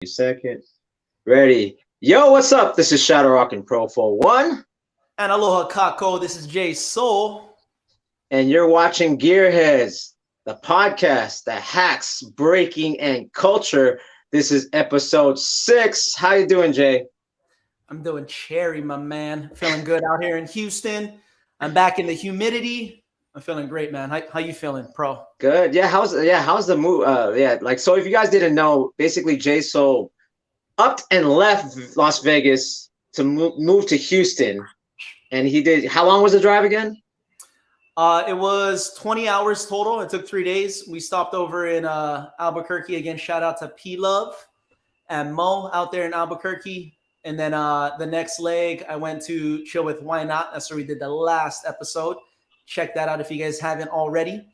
Second. Ready. Yo, what's up? This is Shadow Rock and Profo Won. And aloha kako, this is JaSoul. And you're watching Gearheadz, the podcast that hacks breaking and culture. This is episode 6. How you doing, Jay? I'm doing cherry, my man. Feeling good out here in Houston. I'm back in the humidity. I'm feeling great, man. How you feeling, pro? Good. How's the move? So if you guys didn't know, basically JaSoul upped and left Las Vegas to move to Houston. And he did. How long was the drive again? It was 20 hours total. It took 3 days. We stopped over in Albuquerque. Again, shout out to P-Love and Mo out there in Albuquerque. And then the next leg, I went to chill with Why Not. That's where we did the last episode. Check that out if you guys haven't already. That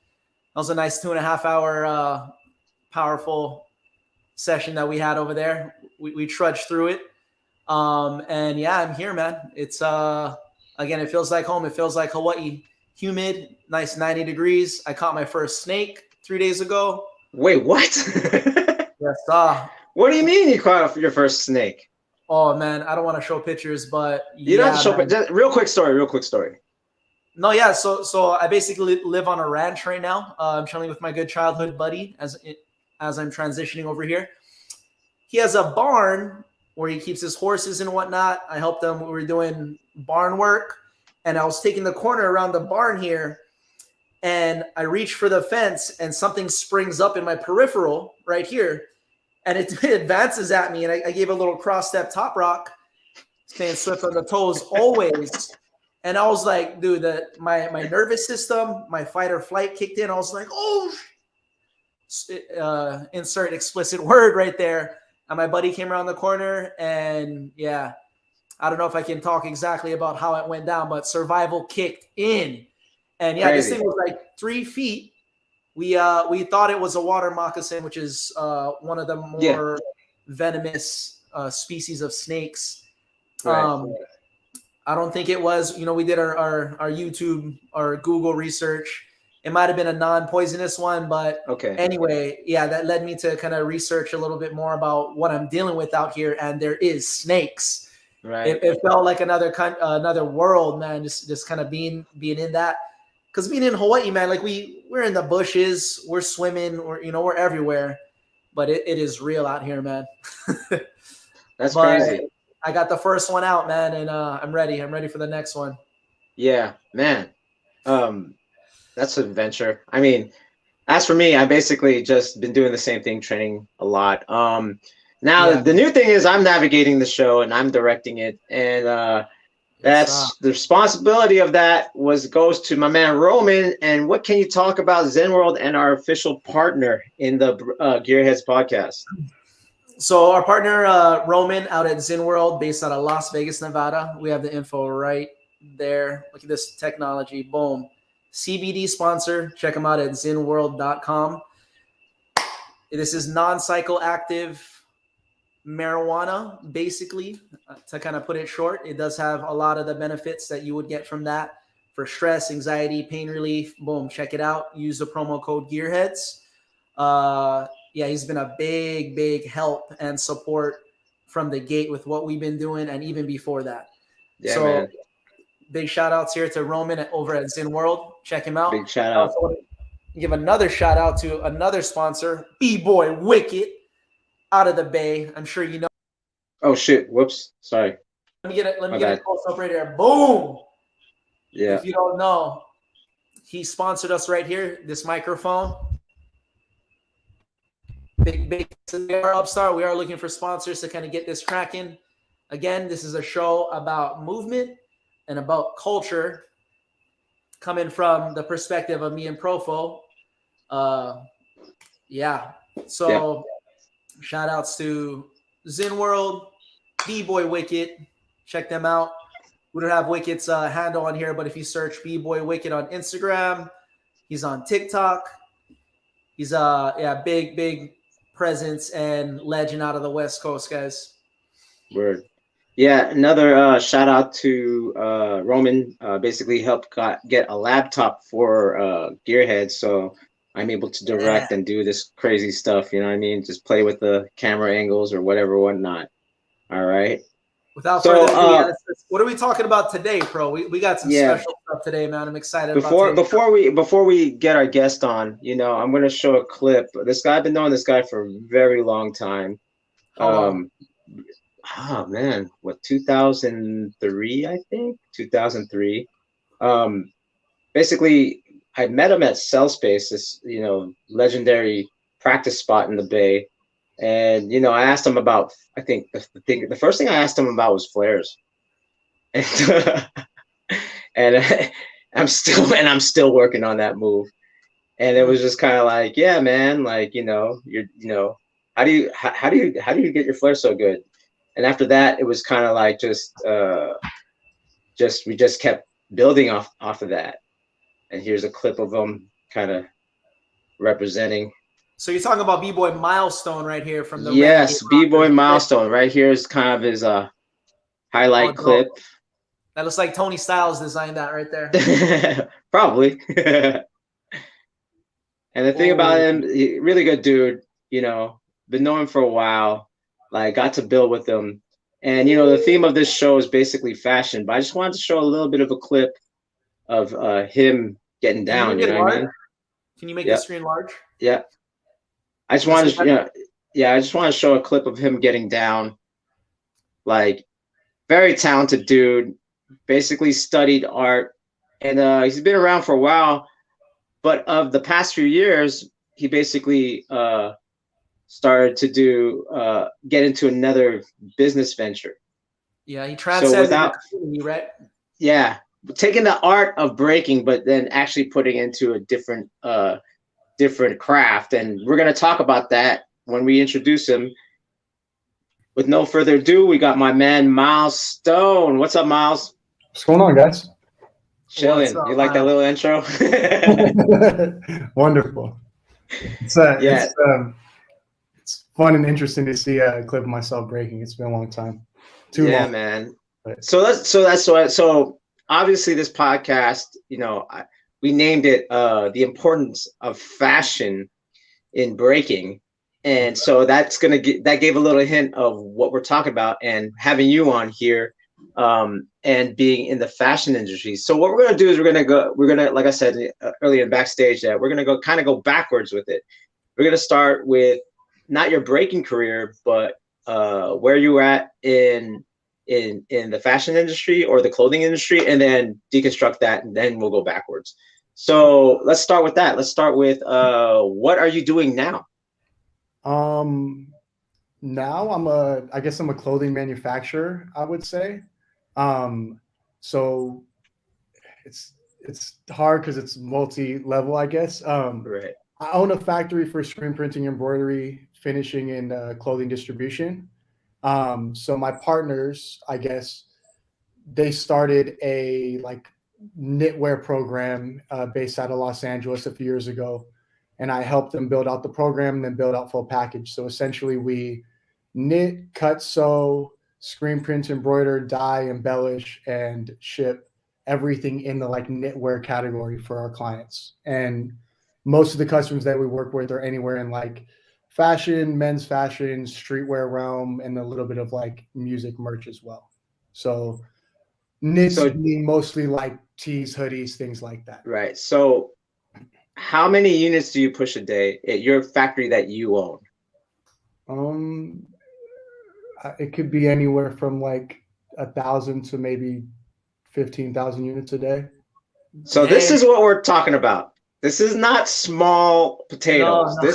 was a nice 2.5 hour powerful session that we had over there. We trudged through it. And yeah, I'm here, man. It's again, it feels like home. It feels like Hawaii. Humid, nice 90 degrees. I caught my first snake 3 days ago. Wait, what? Yes, what do you mean you caught your first snake? Oh man, I don't want to show pictures, but you don't have to show. Just, real quick story. No, yeah. So I basically live on a ranch right now. I'm chilling with my good childhood buddy as I'm transitioning over here. He has a barn where he keeps his horses and whatnot. I helped him. We were doing barn work, and I was taking the corner around the barn here, and I reached for the fence, and something springs up in my peripheral right here, and it advances at me, and I gave a little cross step top rock, staying swift on the toes always. And I was like, dude, my nervous system, my fight or flight kicked in. I was like, oh, insert explicit word right there. And my buddy came around the corner, and yeah, I don't know if I can talk exactly about how it went down, but survival kicked in. And yeah, Crazy. This thing was like 3 feet. We thought it was a water moccasin, which is one of the more venomous species of snakes. Right. I don't think it was. We did our YouTube, our Google research. It might have been a non-poisonous one, but anyway, yeah, that led me to kind of research a little bit more about what I'm dealing with out here, and there is snakes. Right. It felt like another world, man. Just kind of being in that, because being in Hawaii, man, like we're in the bushes, we're swimming, we're everywhere, but it is real out here, man. That's crazy. I got the first one out, man, and I'm ready. I'm ready for the next one. Yeah, man. That's an adventure. I mean, as for me, I basically just been doing the same thing, training a lot. The new thing is I'm navigating the show and I'm directing it, and that's the responsibility of that goes to my man Roman. And what can you talk about Zen World and our official partner in the Gearheadz podcast? So our partner, Roman, out at Zen World, based out of Las Vegas, Nevada. We have the info right there. Look at this technology. Boom. CBD sponsor. Check them out at zenworld.com. This is non-psychoactive marijuana, basically, to kind of put it short. It does have a lot of the benefits that you would get from that for stress, anxiety, pain relief. Boom. Check it out. Use the promo code Gearheadz. Yeah, he's been a big help and support from the gate with what we've been doing, and even before that. Yeah, so man. Big shout outs here to Roman over at Zen World. Check him out. Big shout out. Give another shout out to another sponsor, B-Boy Wicked, out of the Bay. I'm sure you know. Oh shit! Whoops. Sorry. Let me get a close up right here. Boom. Yeah. If you don't know, he sponsored us right here. This microphone. Big. We are Upstart. We are looking for sponsors to kind of get this cracking. Again, this is a show about movement and about culture, coming from the perspective of me and Profo. So shout outs to Zen World, B-Boy Wicked. Check them out. We don't have Wicked's handle on here, but if you search B-Boy Wicked on Instagram, he's on TikTok. He's big presence and legend out of the West Coast, guys. Word. Yeah, another shout out to Roman. Basically helped get a laptop for Gearheadz. So I'm able to direct and do this crazy stuff. You know what I mean? Just play with the camera angles or whatever, whatnot. All right. Without further ado, what are we talking about today, Pro? We got some special stuff today, man. I'm excited about today. Before we get our guest on, you know, I'm gonna show a clip. This guy, I've been knowing this guy for a very long time. How long? Oh man, what 2003, I think 2003. Basically, I met him at Cell Space, this legendary practice spot in the Bay. And I asked him about. I think the first thing I asked him about was flares, and and I'm still working on that move. And it was just kind of like, yeah, man, like how do you get your flare so good? And after that, it was kind of like we just kept building off of that. And here's a clip of him kind of representing. So you're talking about B-Boy Milestone right here from the Yes, B-Boy Milestone right here is kind of his highlight clip. That looks like Tony Styles designed that right there. Probably. And the thing about him, really good dude, been knowing him for a while, like got to build with him. And, the theme of this show is basically fashion, but I just wanted to show a little bit of a clip of him getting down. You know what I mean? Can you make the screen large? Yeah. I just wanted to, I just want to show a clip of him getting down. Like, very talented dude, basically studied art, and he's been around for a while. But of the past few years, he basically started to get into another business venture. Yeah, he transcended the community, right? Yeah, taking the art of breaking, but then actually putting into a different craft. And we're going to talk about that when we introduce him. With no further ado, we got my man Milestone. What's up, Miles? What's going on, guys? Chilling. You like that little intro? Wonderful. It's fun and interesting to see a clip of myself breaking. It's been a long time. Too long, man. But. So obviously this podcast, we named it the importance of fashion in breaking. And so that gave a little hint of what we're talking about, and having you on here and being in the fashion industry. So what we're going to do is we're going to, like I said earlier in backstage, that we're going to go backwards with it. We're going to start with not your breaking career, but where you were at in the fashion industry or the clothing industry, and then deconstruct that, and then we'll go backwards. So let's start with that. Let's start with what are you doing now? Now I guess I'm a clothing manufacturer, I would say. So it's hard because it's multi-level, I guess. Right. I own a factory for screen printing, embroidery, finishing, and clothing distribution. So my partners, I guess, they started a knitwear program based out of Los Angeles a few years ago, and I helped them build out the program and then build out full package. So essentially, we knit, cut, sew, screen print, embroider, dye, embellish, and ship everything in the knitwear category for our clients. And most of the customers that we work with are anywhere in fashion, men's fashion, streetwear realm, and a little bit of music merch as well. So knits being mostly tees, hoodies, things like that. Right. So how many units do you push a day at your factory that you own? It could be anywhere from 1,000 to maybe 15,000 units a day. So this is what we're talking about. This is not small potatoes. No.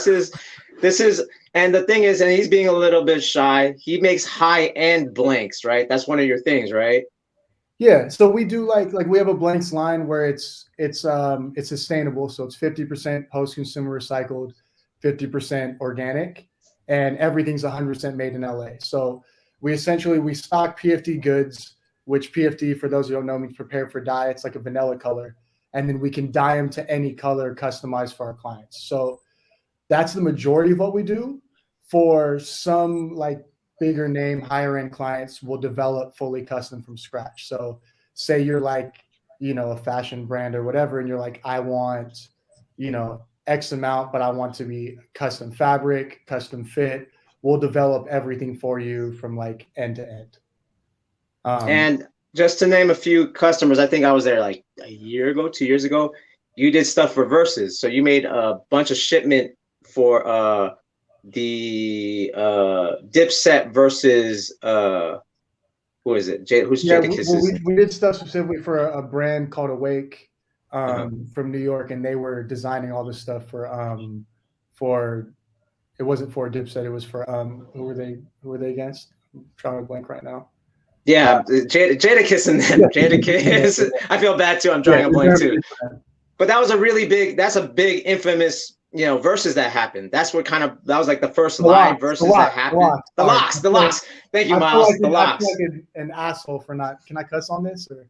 This is, and the thing is, and he's being a little bit shy, he makes high-end blanks, right? That's one of your things, right? Yeah. So we do we have a blanks line where it's sustainable. So it's 50% post-consumer recycled, 50% organic, and everything's 100% made in LA. So we stock PFD goods, which PFD, for those who don't know, means prepared for dye. It's like a vanilla color. And then we can dye them to any color customized for our clients. So that's the majority of what we do. For some bigger name, higher end clients, we'll develop fully custom from scratch. So say you're a fashion brand or whatever, and you're I want, X amount, but I want to be custom fabric, custom fit. We'll develop everything for you from like end to end. And just to name a few customers, I think I was there like a year ago, 2 years ago. You did stuff for Versus, so you made a bunch of shipment for the Dipset versus who is it? Who's Jadakiss's? We did stuff specifically for a brand called Awake from New York, and they were designing all this stuff for it wasn't for Dipset, it was for who were they against? I'm trying to blank right now. Yeah, Jadakiss and them. Jadakiss. I feel bad too. I'm drawing a blank too. But that was a really big. That's a big infamous, versus that happened. That's what that was like the first live versus that happened. The locks. Thank you, Miles. The locks. I feel like an asshole for not. Can I cuss on this? Or?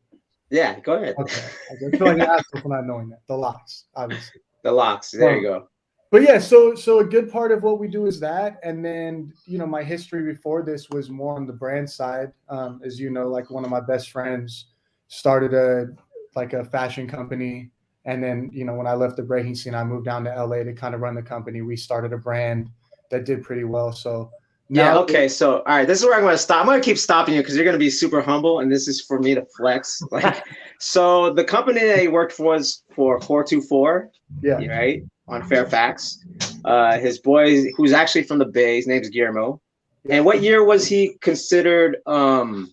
Yeah, go ahead. Okay. I feel like an asshole for not knowing that. The locks, obviously. The locks. There you go. But yeah, so a good part of what we do is that, and then my history before this was more on the brand side. As you know, like one of my best friends started a fashion company, and then when I left the breaking scene, I moved down to LA to kind of run the company. We started a brand that did pretty well. So yeah, okay. So all right, this is where I'm going to stop. I'm going to keep stopping you because you're going to be super humble, and this is for me to flex. So the company that he worked for was for 424. Yeah. Right. On Fairfax. His boy, who's actually from the Bay, his name's Guillermo. And what year was he considered in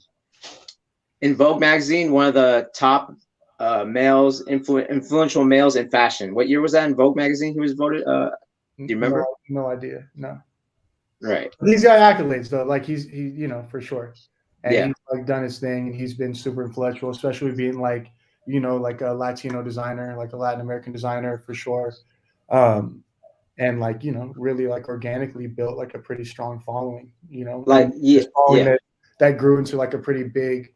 Vogue magazine one of the top influential males in fashion? What year was that in Vogue magazine he was voted? Do you remember? No idea. No. Right. He's got accolades though. Like he for sure. And he's like done his thing, and he's been super influential, especially being like like a Latino designer, like a Latin American designer for sure. And like really like organically built like a pretty strong following, that grew into like a pretty big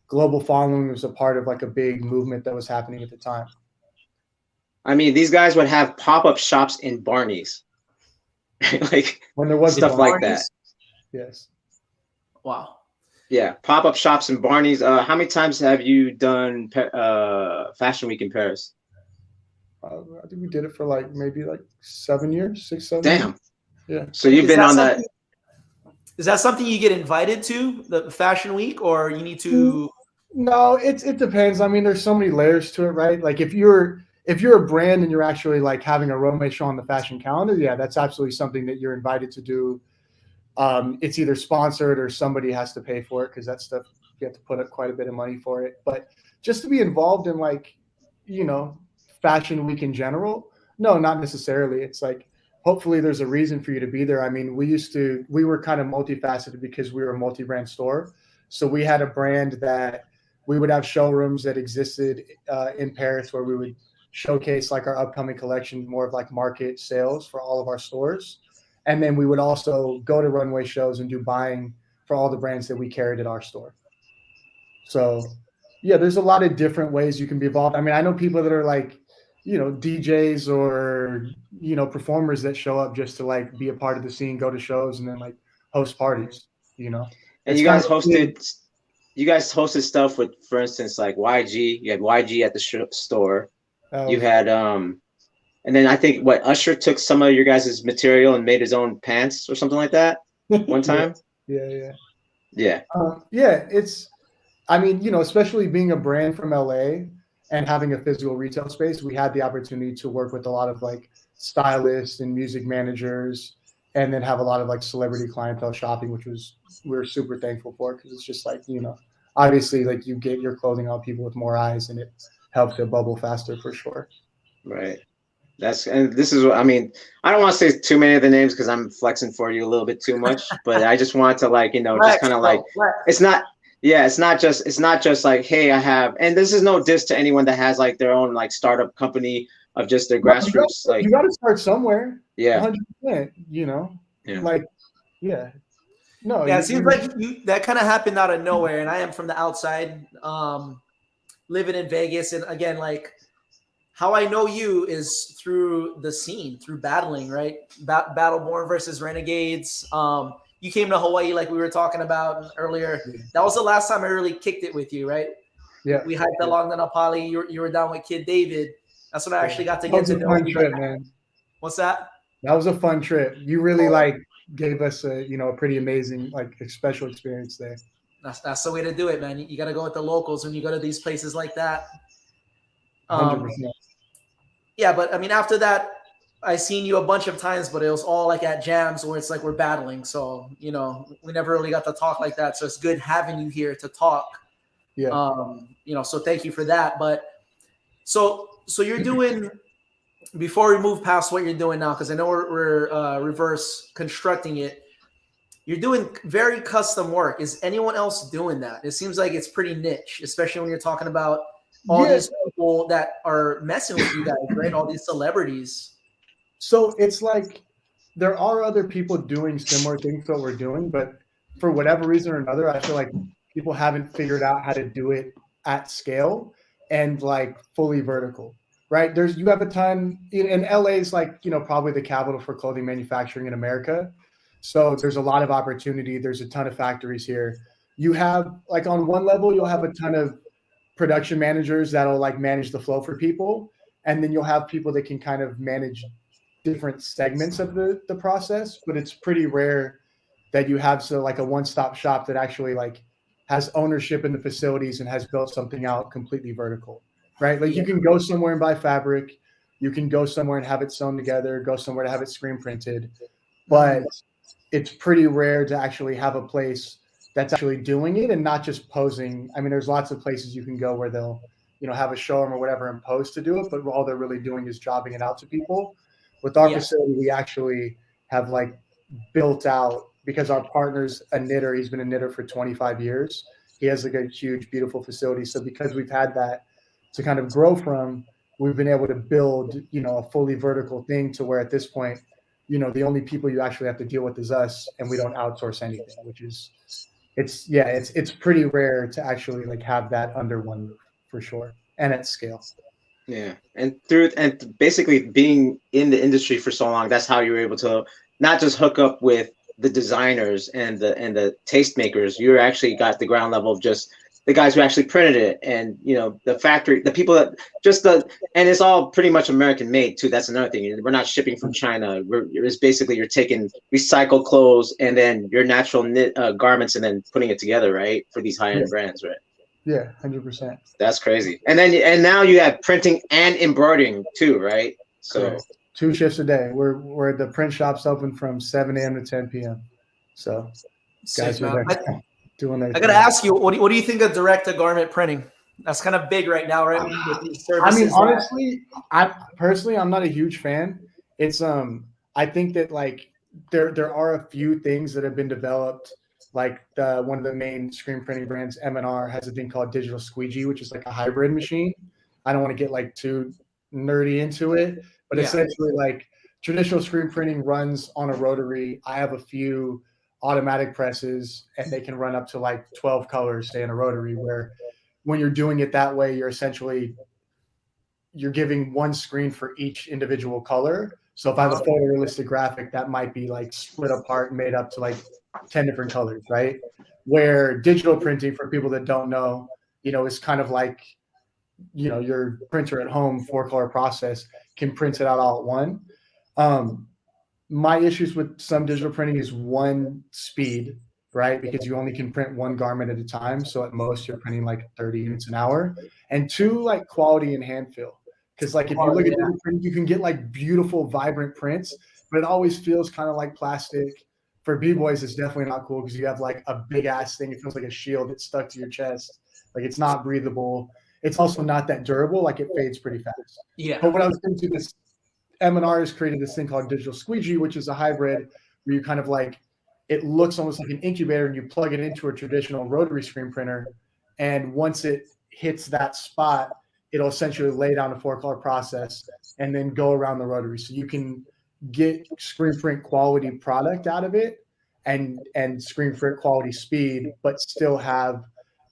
global following. It was a part of like a big movement that was happening at the time. I mean, these guys would have pop-up shops in Barney's, like when there was stuff like that. Yes. Wow. Yeah, pop-up shops in Barney's. How many times have you done Fashion Week in Paris? I think we did it for like maybe like 7 years, 6, 7 Damn. years. Yeah. So you've been on that. Is that something you get invited to, the Fashion Week, or you need to? No, it depends. I mean, there's so many layers to it, right? Like if you're a brand and you're actually like having a runway show on the fashion calendar, yeah, that's absolutely something that you're invited to do. It's either sponsored or somebody has to pay for it because that stuff you have to put up quite a bit of money for it. But just to be involved in like, Fashion Week in general, no, not necessarily. It's like hopefully there's a reason for you to be there. I mean, we were kind of multifaceted because we were a multi-brand store. So we had a brand that we would have showrooms that existed in Paris where we would showcase like our upcoming collection, more of like market sales for all of our stores. And then we would also go to runway shows and do buying for all the brands that we carried at our store. So yeah, there's a lot of different ways you can be involved. I mean, I know people that are like, DJs or, performers that show up just to like be a part of the scene, go to shows and then like host parties, And you guys hosted stuff with, for instance, like YG. You had YG at the store. You had, and then I think Usher took some of your guys' material and made his own pants or something like that one time. Yeah. It's, I mean, especially being a brand from LA and having a physical retail space, we had the opportunity to work with a lot of like stylists and music managers, and then have a lot of like celebrity clientele shopping, which we're super thankful for because it's just like, obviously like you get your clothing on people with more eyes and it helps it bubble faster for sure. Right. And this is what I mean. I don't want to say too many of the names because I'm flexing for you a little bit too much, but I just want to like, just kind of like, it's not just like, hey, I have, and this is no diss to anyone that has like their own like startup company of just their grassroots. You got to start somewhere. Yeah. 100%, Yeah. Like, yeah. No. Yeah, it seems like that kind of happened out of nowhere. And I am from the outside, living in Vegas. And again, like how I know you is through the scene, through battling, right? Battleborn versus Renegades. You came to Hawaii like we were talking about earlier. That was the last time I really kicked it with you, right? Yeah. We hiked along the Napali. You were down with Kid David. That's when I actually got to get to know you. Trip, man. What's that? That was a fun trip. You really like gave us a a pretty amazing like special experience there. That's the way to do it, man. You got to go with the locals when you go to these places like that. 100%. Yeah, but I mean, after that, I seen you a bunch of times, but it was all like at jams where it's like we're battling. So we never really got to talk like that. So it's good having you here to talk. Yeah. So thank you for that. But so you're doing, before we move past what you're doing now, because I know we're reverse constructing it. You're doing very custom work. Is anyone else doing that? It seems like it's pretty niche, especially when you're talking about all these people that are messing with you guys, right? All these celebrities. So it's like there are other people doing similar things to what we're doing, but for whatever reason or another, I feel like people haven't figured out how to do it at scale and like fully vertical, right? You have a ton in LA is like, probably the capital for clothing manufacturing in America. So there's a lot of opportunity. There's a ton of factories here. You have like on one level, you'll have a ton of production managers that'll like manage the flow for people. And then you'll have people that can kind of manage different segments of the process, but it's pretty rare that you have like a one-stop shop that actually like has ownership in the facilities and has built something out completely vertical, right? Like you can go somewhere and buy fabric, you can go somewhere and have it sewn together, go somewhere to have it screen printed, but it's pretty rare to actually have a place that's actually doing it and not just posing. I mean, there's lots of places you can go where they'll, have a showroom or whatever and pose to do it, but all they're really doing is jobbing it out to people. With our facility, we actually have like built out, because our partner's a knitter. He's been a knitter for 25 years. He has like a huge, beautiful facility. So because we've had that to kind of grow from, we've been able to build, a fully vertical thing to where at this point, the only people you actually have to deal with is us, and we don't outsource anything, which is, it's pretty rare to actually like have that under one roof for sure, and at scale. Yeah, and basically being in the industry for so long, that's how you were able to not just hook up with the designers and the tastemakers. You actually got the ground level of just the guys who actually printed it, and the factory, the people that and it's all pretty much American made too. That's another thing. We're not shipping from China. It's basically you're taking recycled clothes and then your natural knit garments and then putting it together, right, for these high-end brands, right? Yeah, 100%. That's crazy. And now you have printing and embroidering too, right? So correct. 2 shifts a day. We're the print shop's open from 7 a.m. to 10 p.m. So guys are there doing their I gotta ask you, what do you think of direct to garment printing? That's kind of big right now, right? With these services. I mean, honestly, I'm not a huge fan. It's I think that like there are a few things that have been developed. Like one of the main screen printing brands, M&R, has a thing called Digital Squeegee, which is like a hybrid machine. I don't want to get like too nerdy into it, but essentially like traditional screen printing runs on a rotary. I have a few automatic presses and they can run up to like 12 colors, say in a rotary, where when you're doing it that way, you're giving one screen for each individual color. So if I have a photorealistic graphic, that might be like split apart and made up to like 10 different colors, right? Where digital printing, for people that don't know, is kind of like, your printer at home, 4-color process, can print it out all at one. My issues with some digital printing is one, speed, right? Because you only can print one garment at a time. So at most you're printing like 30 units an hour. And 2, like quality and hand feel. Because like if you look at digital printing, you can get like beautiful, vibrant prints, but it always feels kind of like plastic. For b-boys, it's definitely not cool because you have like a big ass thing. It feels like a shield that's stuck to your chest. Like it's not breathable. It's also not that durable. Like it fades pretty fast. Yeah. But what I was thinking, this M&R has created this thing called Digital Squeegee, which is a hybrid where you kind of like, it looks almost like an incubator and you plug it into a traditional rotary screen printer. And once it hits that spot, it'll essentially lay down a 4-color process and then go around the rotary. So you can get screen print quality product out of it and screen print quality speed, but still have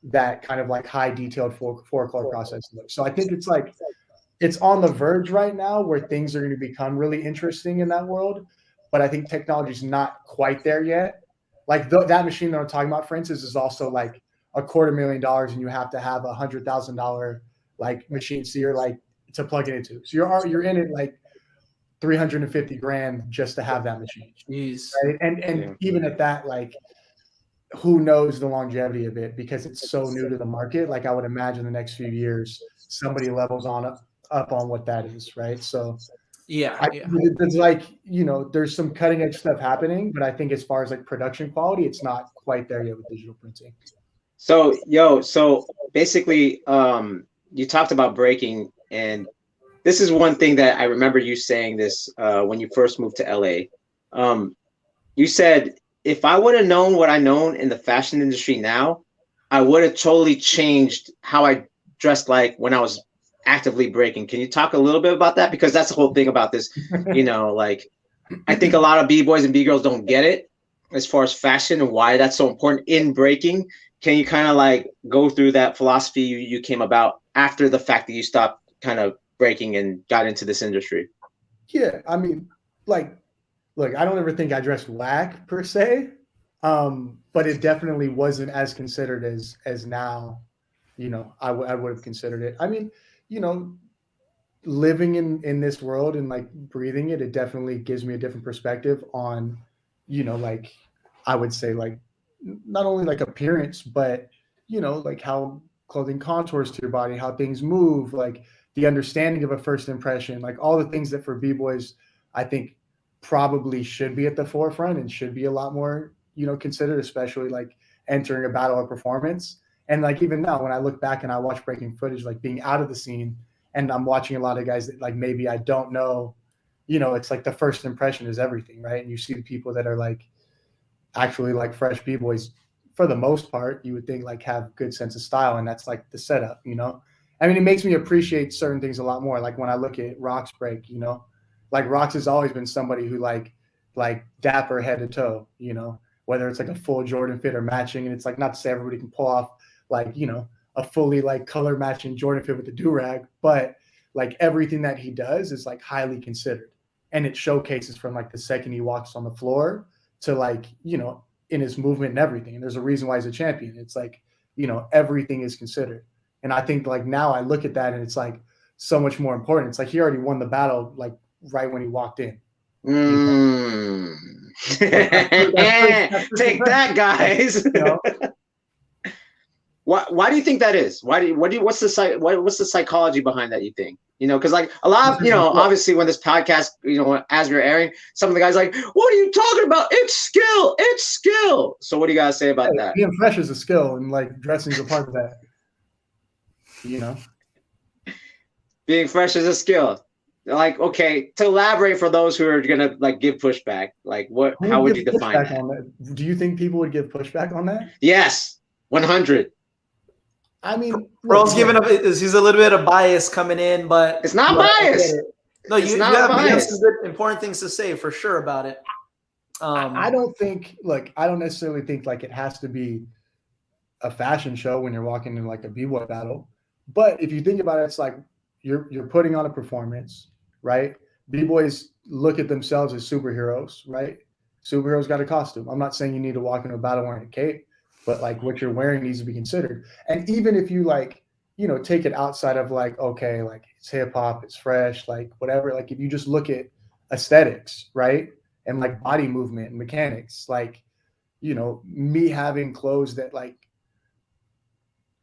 that kind of like high detailed 4-color process. So I think it's like, it's on the verge right now where things are going to become really interesting in that world. But I think technology is not quite there yet. Like that machine that I'm talking about, for instance, is also like $250,000 and you have to have $100,000 like machine. So you're like to plug it into. So you're in it like $350 grand just to have that machine. Jeez. Right? And even at that, like, who knows the longevity of it, because it's so new to the market. Like, I would imagine the next few years somebody levels up on what that is, right? So it's like, there's some cutting edge stuff happening, but I think as far as like production quality, it's not quite there yet with digital printing. So basically, you talked about breaking, and this is one thing that I remember you saying this when you first moved to LA. You said, if I would have known what I known in the fashion industry now, I would have totally changed how I dressed like when I was actively breaking. Can you talk a little bit about that? Because that's the whole thing about this, like, I think a lot of B-boys and B-girls don't get it as far as fashion and why that's so important in breaking. Can you kind of like go through that philosophy you came about after the fact that you stopped kind of breaking and got into this industry? Yeah, I mean, like, look, I don't ever think I dressed whack per se, but it definitely wasn't as considered as now. I would have considered it. I mean, living in this world and like breathing it, it definitely gives me a different perspective on, like, I would say, like, not only like appearance, but like how clothing contours to your body, how things move, like the understanding of a first impression, like all the things that for B-boys, I think probably should be at the forefront and should be a lot more, considered, especially like entering a battle or performance. And like, even now when I look back and I watch breaking footage, like being out of the scene, and I'm watching a lot of guys that like maybe I don't know, it's like the first impression is everything, right? And you see the people that are like actually like fresh B-boys, for the most part, you would think like have good sense of style, and that's like the setup, I mean, it makes me appreciate certain things a lot more. Like when I look at Rock's break, like Rock's has always been somebody who like dapper head to toe, whether it's like a full Jordan fit or matching. And it's like, not to say everybody can pull off like, a fully like color matching Jordan fit with the do-rag, but like everything that he does is like highly considered, and it showcases from like the second he walks on the floor to like, in his movement and everything. And there's a reason why he's a champion. It's like, everything is considered. And I think like now I look at that and it's like so much more important. It's like he already won the battle like right when he walked in. Take that, guys. Why do you think that is? What's the psychology behind that, you think? Because like a lot of, obviously when this podcast, as we're airing, some of the guys like, what are you talking about? It's skill. So what do you guys say about that? Being fresh is a skill, and like dressing is a part of that. Being fresh is a skill. Like, okay, to elaborate for those who are gonna like give pushback, like how would you define that? Do you think people would give pushback on that? Yes, 100. I mean, Bro's giving up. He's a little bit of bias coming in, but it's not bias. No, you have some good important things to say for sure about it. I don't necessarily think like it has to be a fashion show when you're walking in like a b-boy battle. But if you think about it, it's like you're putting on a performance, right? B-boys look at themselves as superheroes, right? Superheroes got a costume. I'm not saying you need to walk into a battle wearing a cape, but like what you're wearing needs to be considered. And even if you like, take it outside of like, okay, like it's hip hop, it's fresh, like whatever. Like if you just look at aesthetics, right? And like body movement and mechanics, like, me having clothes that like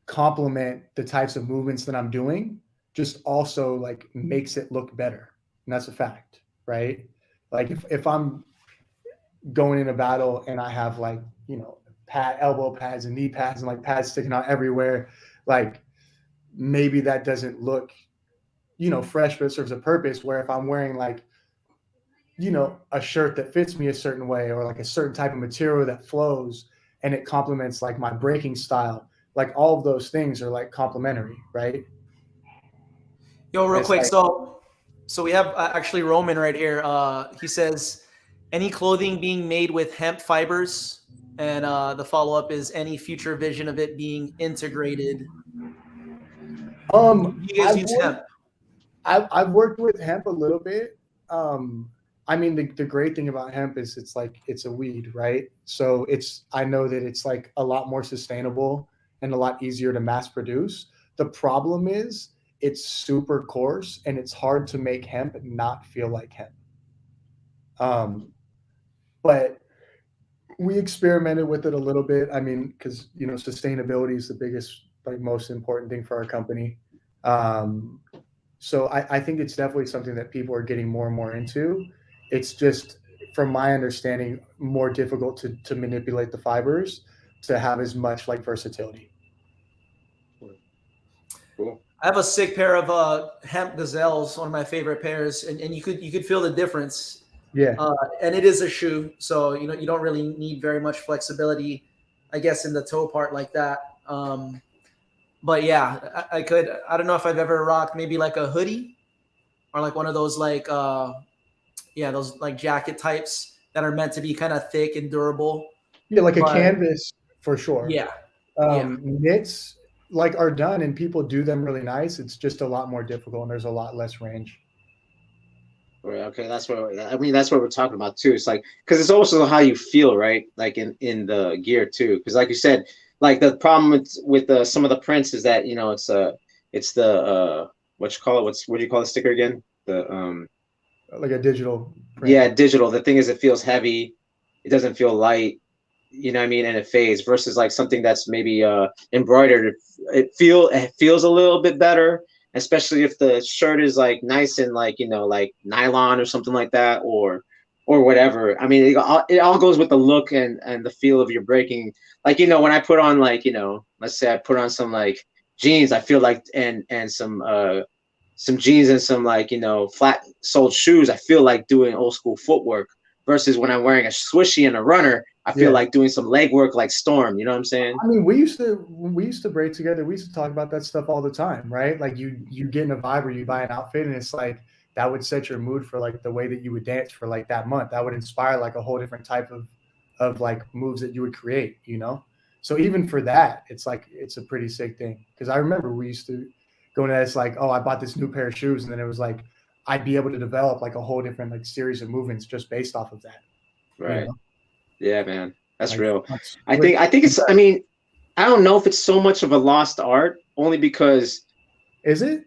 complement the types of movements that I'm doing just also like makes it look better. And that's a fact, right? Like if I'm going in a battle and I have like, elbow pads and knee pads and like pads sticking out everywhere, like maybe that doesn't look, fresh, but it serves a purpose. Where if I'm wearing like, a shirt that fits me a certain way, or like a certain type of material that flows and it complements like my breaking style, like all of those things are like complementary, right? Yo, real quick. Like, so we have actually Roman right here. He says, any clothing being made with hemp fibers? And the follow-up is, any future vision of it being integrated? You guys use hemp? I've worked with hemp a little bit. I mean, the great thing about hemp is it's a weed, right? So I know that it's like a lot more sustainable and a lot easier to mass produce. The problem is it's super coarse and it's hard to make hemp not feel like hemp. But we experimented with it a little bit. I mean, because sustainability is the biggest, like, most important thing for our company. So I think it's definitely something that people are getting more and more into. It's just, from my understanding, more difficult to manipulate the fibers to have as much like versatility. Cool. I have a sick pair of hemp gazelles, one of my favorite pairs, and you could feel the difference. Yeah. And it is a shoe, so you don't really need very much flexibility, I guess, in the toe part like that. But yeah, I could. I don't know if I've ever rocked maybe like a hoodie or like one of those like those like jacket types that are meant to be kind of thick and durable. Yeah, like a canvas for sure. Yeah. Knits like are done and people do them really nice. It's just a lot more difficult and there's a lot less range. Right. Okay. That's what we're talking about too. It's like, because it's also how you feel, right? Like in the gear too. Because like you said, like the problem with some of the prints is that it's the what you call it? What do you call the sticker again? The like a digital print. Yeah, digital. The thing is, it feels heavy. It doesn't feel light. You know what I mean? And it fades versus like something that's maybe embroidered. It feels a little bit better, especially if the shirt is like nice and like like nylon or something like that, or whatever. I mean, it all goes with the look and the feel of your breaking. Like when I put on like let's say I put on some like jeans, I feel like and some jeans and some like flat soled shoes, I feel like doing old school footwork. Versus when I'm wearing a swishy and a runner, I feel like doing some leg work like Storm. You know what I'm saying? I mean, when we used to braid together, we used to talk about that stuff all the time, right? Like you get in a vibe where you buy an outfit and it's like that would set your mood for like the way that you would dance for like that month. That would inspire like a whole different type of like moves that you would create, So even for that, it's like it's a pretty sick thing. Because I remember we used to go into this like, oh, I bought this new pair of shoes, and then it was like I'd be able to develop like a whole different like series of movements just based off of that. Right. Yeah, man. That's like, real. I think it's, I mean, I don't know if it's so much of a lost art, only because. Is it?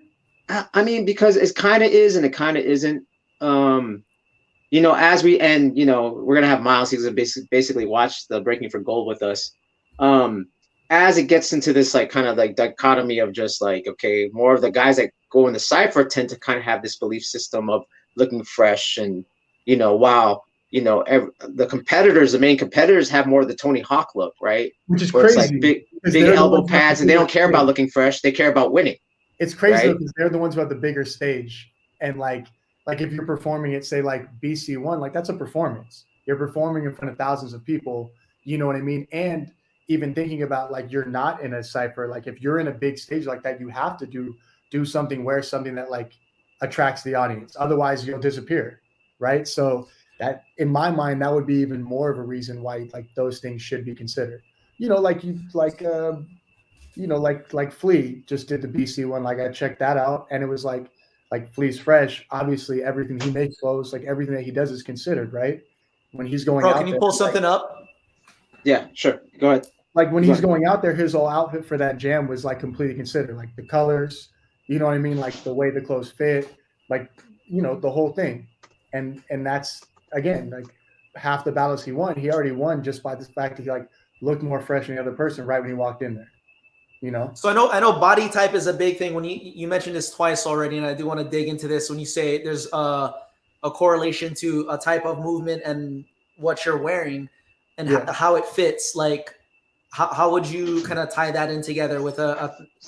I mean, because it kind of is and it kind of isn't. As we end, we're going to have Miles. He's basically watch the Breaking for Gold with us. As it gets into this like kind of like dichotomy of just like, okay, more of the guys that go in the cypher tend to kind of have this belief system of looking fresh and, wow. The competitors, the main competitors have more of the Tony Hawk look, right? Which is crazy. It's like big elbow pads, and they don't care about looking fresh. They care about winning. It's crazy because they're the ones who have the bigger stage. And like if you're performing at, say, like BC1, like that's a performance. You're performing in front of thousands of people. You know what I mean? And even thinking about like you're not in a cypher. Like if you're in a big stage like that, you have to do something, wear something that like attracts the audience. Otherwise, you'll disappear, right? So that, in my mind, that would be even more of a reason why like those things should be considered. Like Flea just did the BC one. Like I checked that out, and it was like Flea's fresh. Obviously, everything he makes flows. Like everything that he does is considered, right? When he's going out, can you pull something up? Yeah, sure. Go ahead. Like when he's going out there, his whole outfit for that jam was like completely considered. Like the colors, you know what I mean? Like the way the clothes fit, like the whole thing, and that's. Again, like half the battles he won, he already won just by the fact that he like looked more fresh than the other person right when he walked in there. So I know body type is a big thing. When you mentioned this twice already, and I do want to dig into this. When you say there's a correlation to a type of movement and what you're wearing and how it fits, like how would you kind of tie that in together with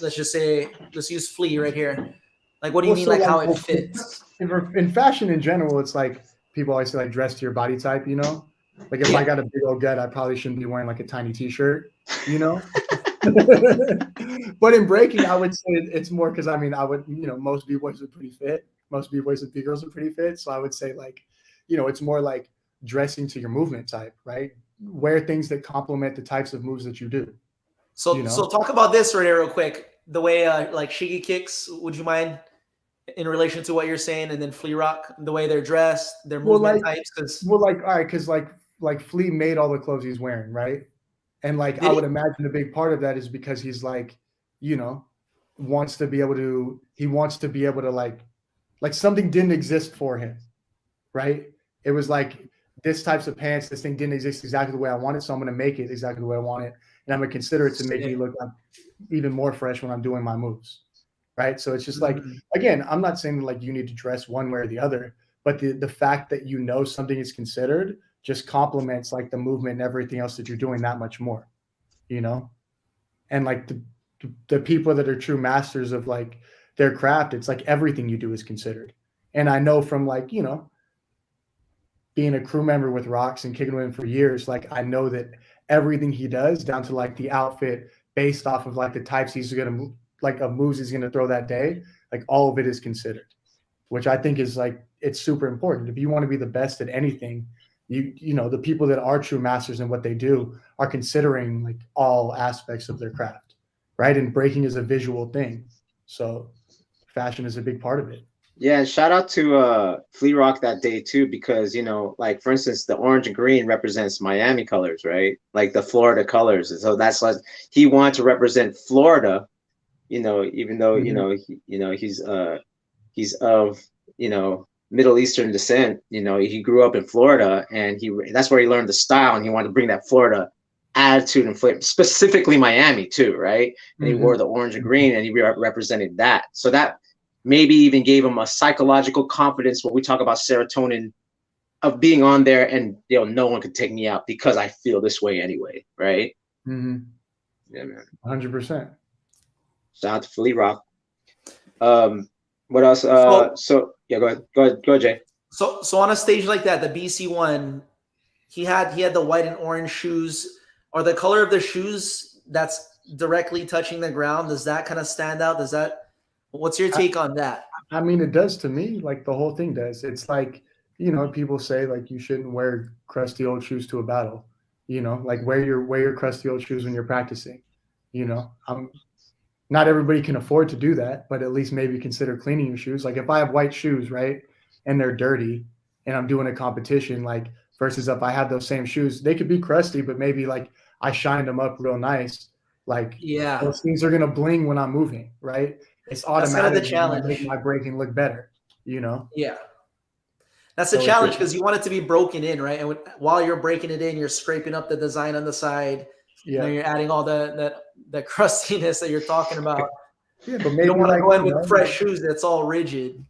let's use Flea right here. Like, what do you mean, like how it fits? In fashion in general, it's like, people always say like dress to your body type, Like if I got a big old gut, I probably shouldn't be wearing like a tiny t-shirt, But in breaking, I would say it's more because most b-boys are pretty fit. Most b-boys and b-girls are pretty fit. So I would say like, it's more like dressing to your movement type, right? Wear things that complement the types of moves that you do. So talk about this right here real quick. The way like Shiggy kicks, would you mind? In relation to what you're saying, and then Flea Rock, the way they're dressed, their movement types. All right, because like Flea made all the clothes he's wearing, right? And like I would imagine a big part of that is because he's like, wants to be able to like something didn't exist for him, right? It was like this types of pants, this thing didn't exist exactly the way I want it, so I'm going to make it exactly the way I want it, and I'm going to consider it to make me look like even more fresh when I'm doing my moves, right? So it's just like, again, I'm not saying like you need to dress one way or the other, but the fact that you know something is considered just complements like the movement and everything else that you're doing that much more, you know? And like the people that are true masters of like their craft, it's like everything you do is considered. And I know from like, you know, being a crew member with Rocks and kicking with him for years, like I know that everything he does down to like the outfit based off of like the types he's going to like of moves he's going to throw that day, like all of it is considered, which I think is like, it's super important. If you want to be the best at anything, you know, the people that are true masters in what they do are considering like all aspects of their craft, right? And breaking is a visual thing. So fashion is a big part of it. Yeah, and shout out to Flea Rock that day too, because you know, like for instance, the orange and green represents Miami colors, right? Like the Florida colors. And so that's like he wanted to represent Florida, you know, even though you know he's of, you know, Middle Eastern descent. You know, he grew up in Florida, and that's where he learned the style, and he wanted to bring that Florida attitude and flavor, specifically Miami too, right? And he wore the orange and green, and he represented that. So that maybe even gave him a psychological confidence when we talk about serotonin of being on there and, you know, no one could take me out because I feel this way anyway, right? Yeah, man. 100%. Shout out to Flea Rock. What else? So yeah, go ahead, Jay. So on a stage like that, the BC one, he had the white and orange shoes. Or the color of the shoes that's directly touching the ground, does that kind of stand out? What's your take on that? I mean, it does to me, like the whole thing does. It's like, you know, people say like you shouldn't wear crusty old shoes to a battle, you know, like wear your crusty old shoes when you're practicing, you know. Not everybody can afford to do that, but at least maybe consider cleaning your shoes. Like if I have white shoes, right, and they're dirty and I'm doing a competition, like versus if I have those same shoes, they could be crusty, but maybe like I shined them up real nice. Like those things are going to bling when I'm moving, right? It's automatic. That's kind of the challenge. Make my breaking look better, you know? Yeah. That's the challenge because you want it to be broken in, right? And while you're breaking it in, you're scraping up the design on the side. Yeah. You know, you're adding all the crustiness that you're talking about. Yeah, but maybe you don't want to like, go in with fresh shoes that's all rigid.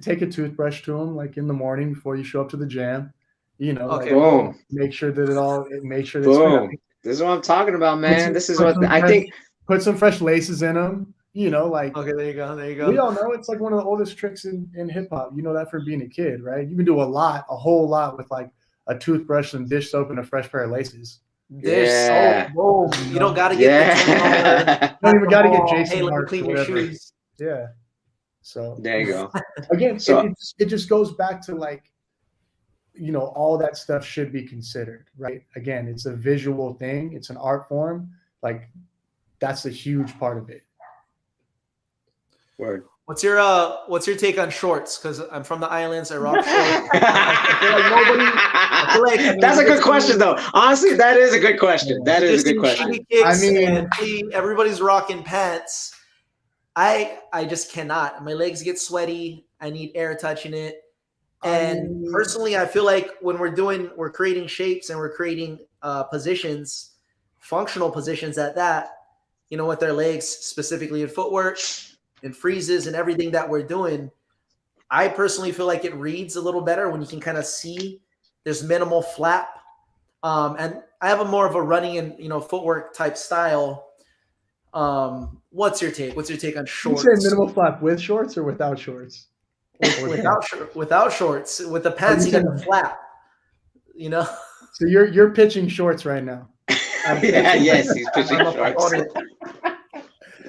Take a toothbrush to them like in the morning before you show up to the jam. You know, okay, like, boom. Make sure that make sure boom. This is what I'm talking about, man. This is what I think. Put some fresh laces in them. You know, like okay, there you go. We all know it's like one of the oldest tricks in hip hop. You know that from being a kid, right? You can do a whole lot with like a toothbrush, some dish soap, and a fresh pair of laces. Dish soap, boom. You don't got to get. You don't even got to get Jason. Hey, let me clean your shoes. Yeah. So there you go. Again, so it just goes back to like, you know, all that stuff should be considered, right? Again, it's a visual thing. It's an art form. Like that's a huge part of it. Word. What's your take on shorts? Because I'm from the islands. I rock shorts. I feel like that's a good question, though. Honestly, that is a good question. That is a good question. I mean, everybody's rocking pants. I just cannot. My legs get sweaty. I need air touching it. And personally, I feel like when we're creating shapes and we're creating positions, functional positions at that, you know, with their legs, specifically in footwork and freezes and everything that we're doing, I personally feel like it reads a little better when you can kind of see there's minimal flap. And I have more of a running and, you know, footwork type style. What's your take? What's your take on shorts? You say minimal flap with shorts or without shorts? Without shorts. With the pants, you get the flap. You know. So you're pitching shorts right now. Yes, he's pitching shorts.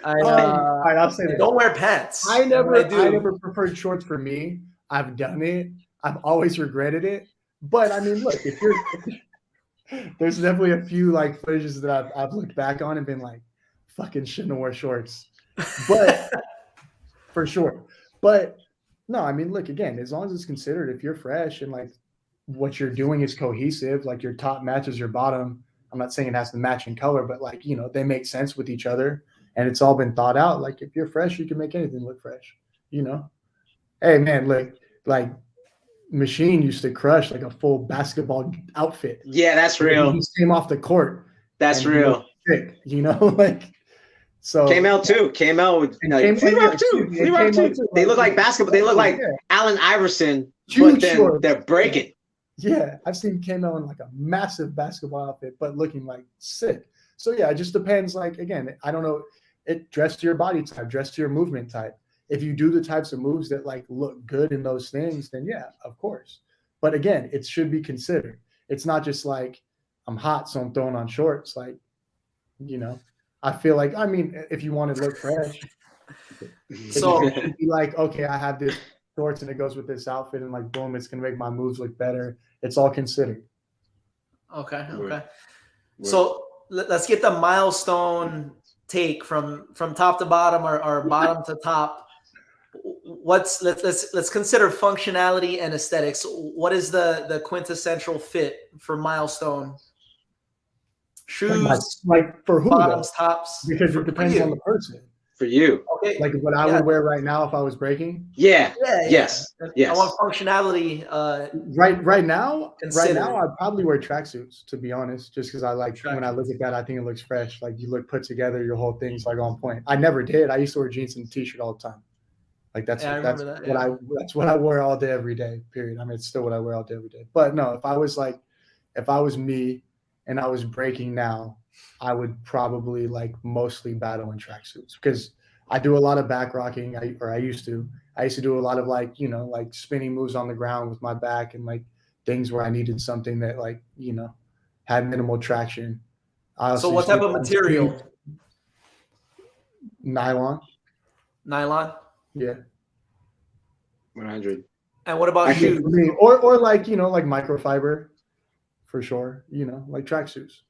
All right, I'll say this. Don't wear pants. I never preferred shorts for me. I've done it. I've always regretted it. But I mean, look, if there's definitely a few like footages that I've looked back on and been like, fucking shouldn't have worn shorts. But for sure. But no, I mean, look, again, as long as it's considered, if you're fresh and like what you're doing is cohesive, like your top matches your bottom. I'm not saying it has to match in color, but like, you know, they make sense with each other. And it's all been thought out. Like if you're fresh, you can make anything look fresh, you know? Hey man, look, like machine used to crush like a full basketball outfit. Yeah, that's real. He just came off the court. That's real. Sick, you know, like so. KML too. KML would Flea Rock too. Flea Rock too. They look like basketball. They look like Allen Iverson, but then they're breaking. Yeah, I've seen KML in like a massive basketball outfit, but looking like sick. So yeah, it just depends. Like again, I don't know. It dress to your body type, dress to your movement type. If you do the types of moves that like look good in those things, then yeah, of course. But again, it should be considered. It's not just like I'm hot, so I'm throwing on shorts. Like, you know, I feel like, I mean, if you want to look fresh, so it should be like, okay, I have this shorts and it goes with this outfit, and like, boom, it's gonna make my moves look better. It's all considered. Okay. Word. So let's get the Milestone take from top to bottom or bottom to top. Let's consider functionality and aesthetics. What is the quintessential fit for Milestone? Shoes, like for who? Bottoms, tops. Because it depends on the person. For you, okay. Like what I would wear right now if I was breaking. Yeah. Yes. I want functionality. Right now, I'd probably wear tracksuits, to be honest, just because I like when I look at that, I think it looks fresh. Like you look put together, your whole thing's like on point. I never did. I used to wear jeans and a t-shirt all the time. Like that's what I wear all day, every day. Period. I mean, it's still what I wear all day, every day. But no, if I was me and I was breaking now, I would probably like mostly battle in tracksuits because I do a lot of back rocking. I used to do a lot of like, you know, like spinning moves on the ground with my back and like things where I needed something that like, you know, had minimal traction. So what type of material? Nylon. Yeah. 100. And what about shoes? Or like, you know, like microfiber for sure, you know, like tracksuits.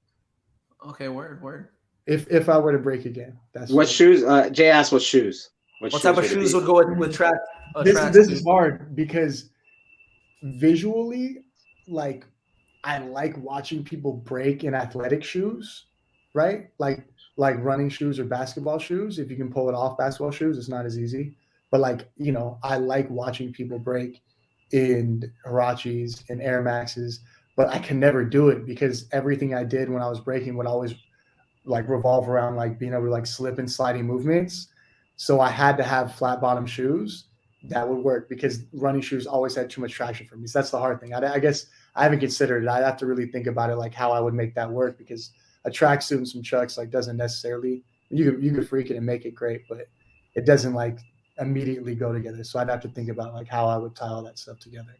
Okay, word. If I were to break again, that's what shoes. Jay asked what shoes. What type of shoes would go with track? This is hard because visually, like I like watching people break in athletic shoes, right? Like running shoes or basketball shoes. If you can pull it off basketball shoes, it's not as easy. But like, you know, I like watching people break in Hirachis and Air Maxes. But I can never do it because everything I did when I was breaking would always like revolve around like being able to like slip and sliding movements. So I had to have flat bottom shoes that would work because running shoes always had too much traction for me. So that's the hard thing. I guess I haven't considered it. I'd have to really think about it, like how I would make that work, because a tracksuit and some chucks like doesn't necessarily, you could freak it and make it great, but it doesn't like immediately go together. So I'd have to think about like how I would tie all that stuff together.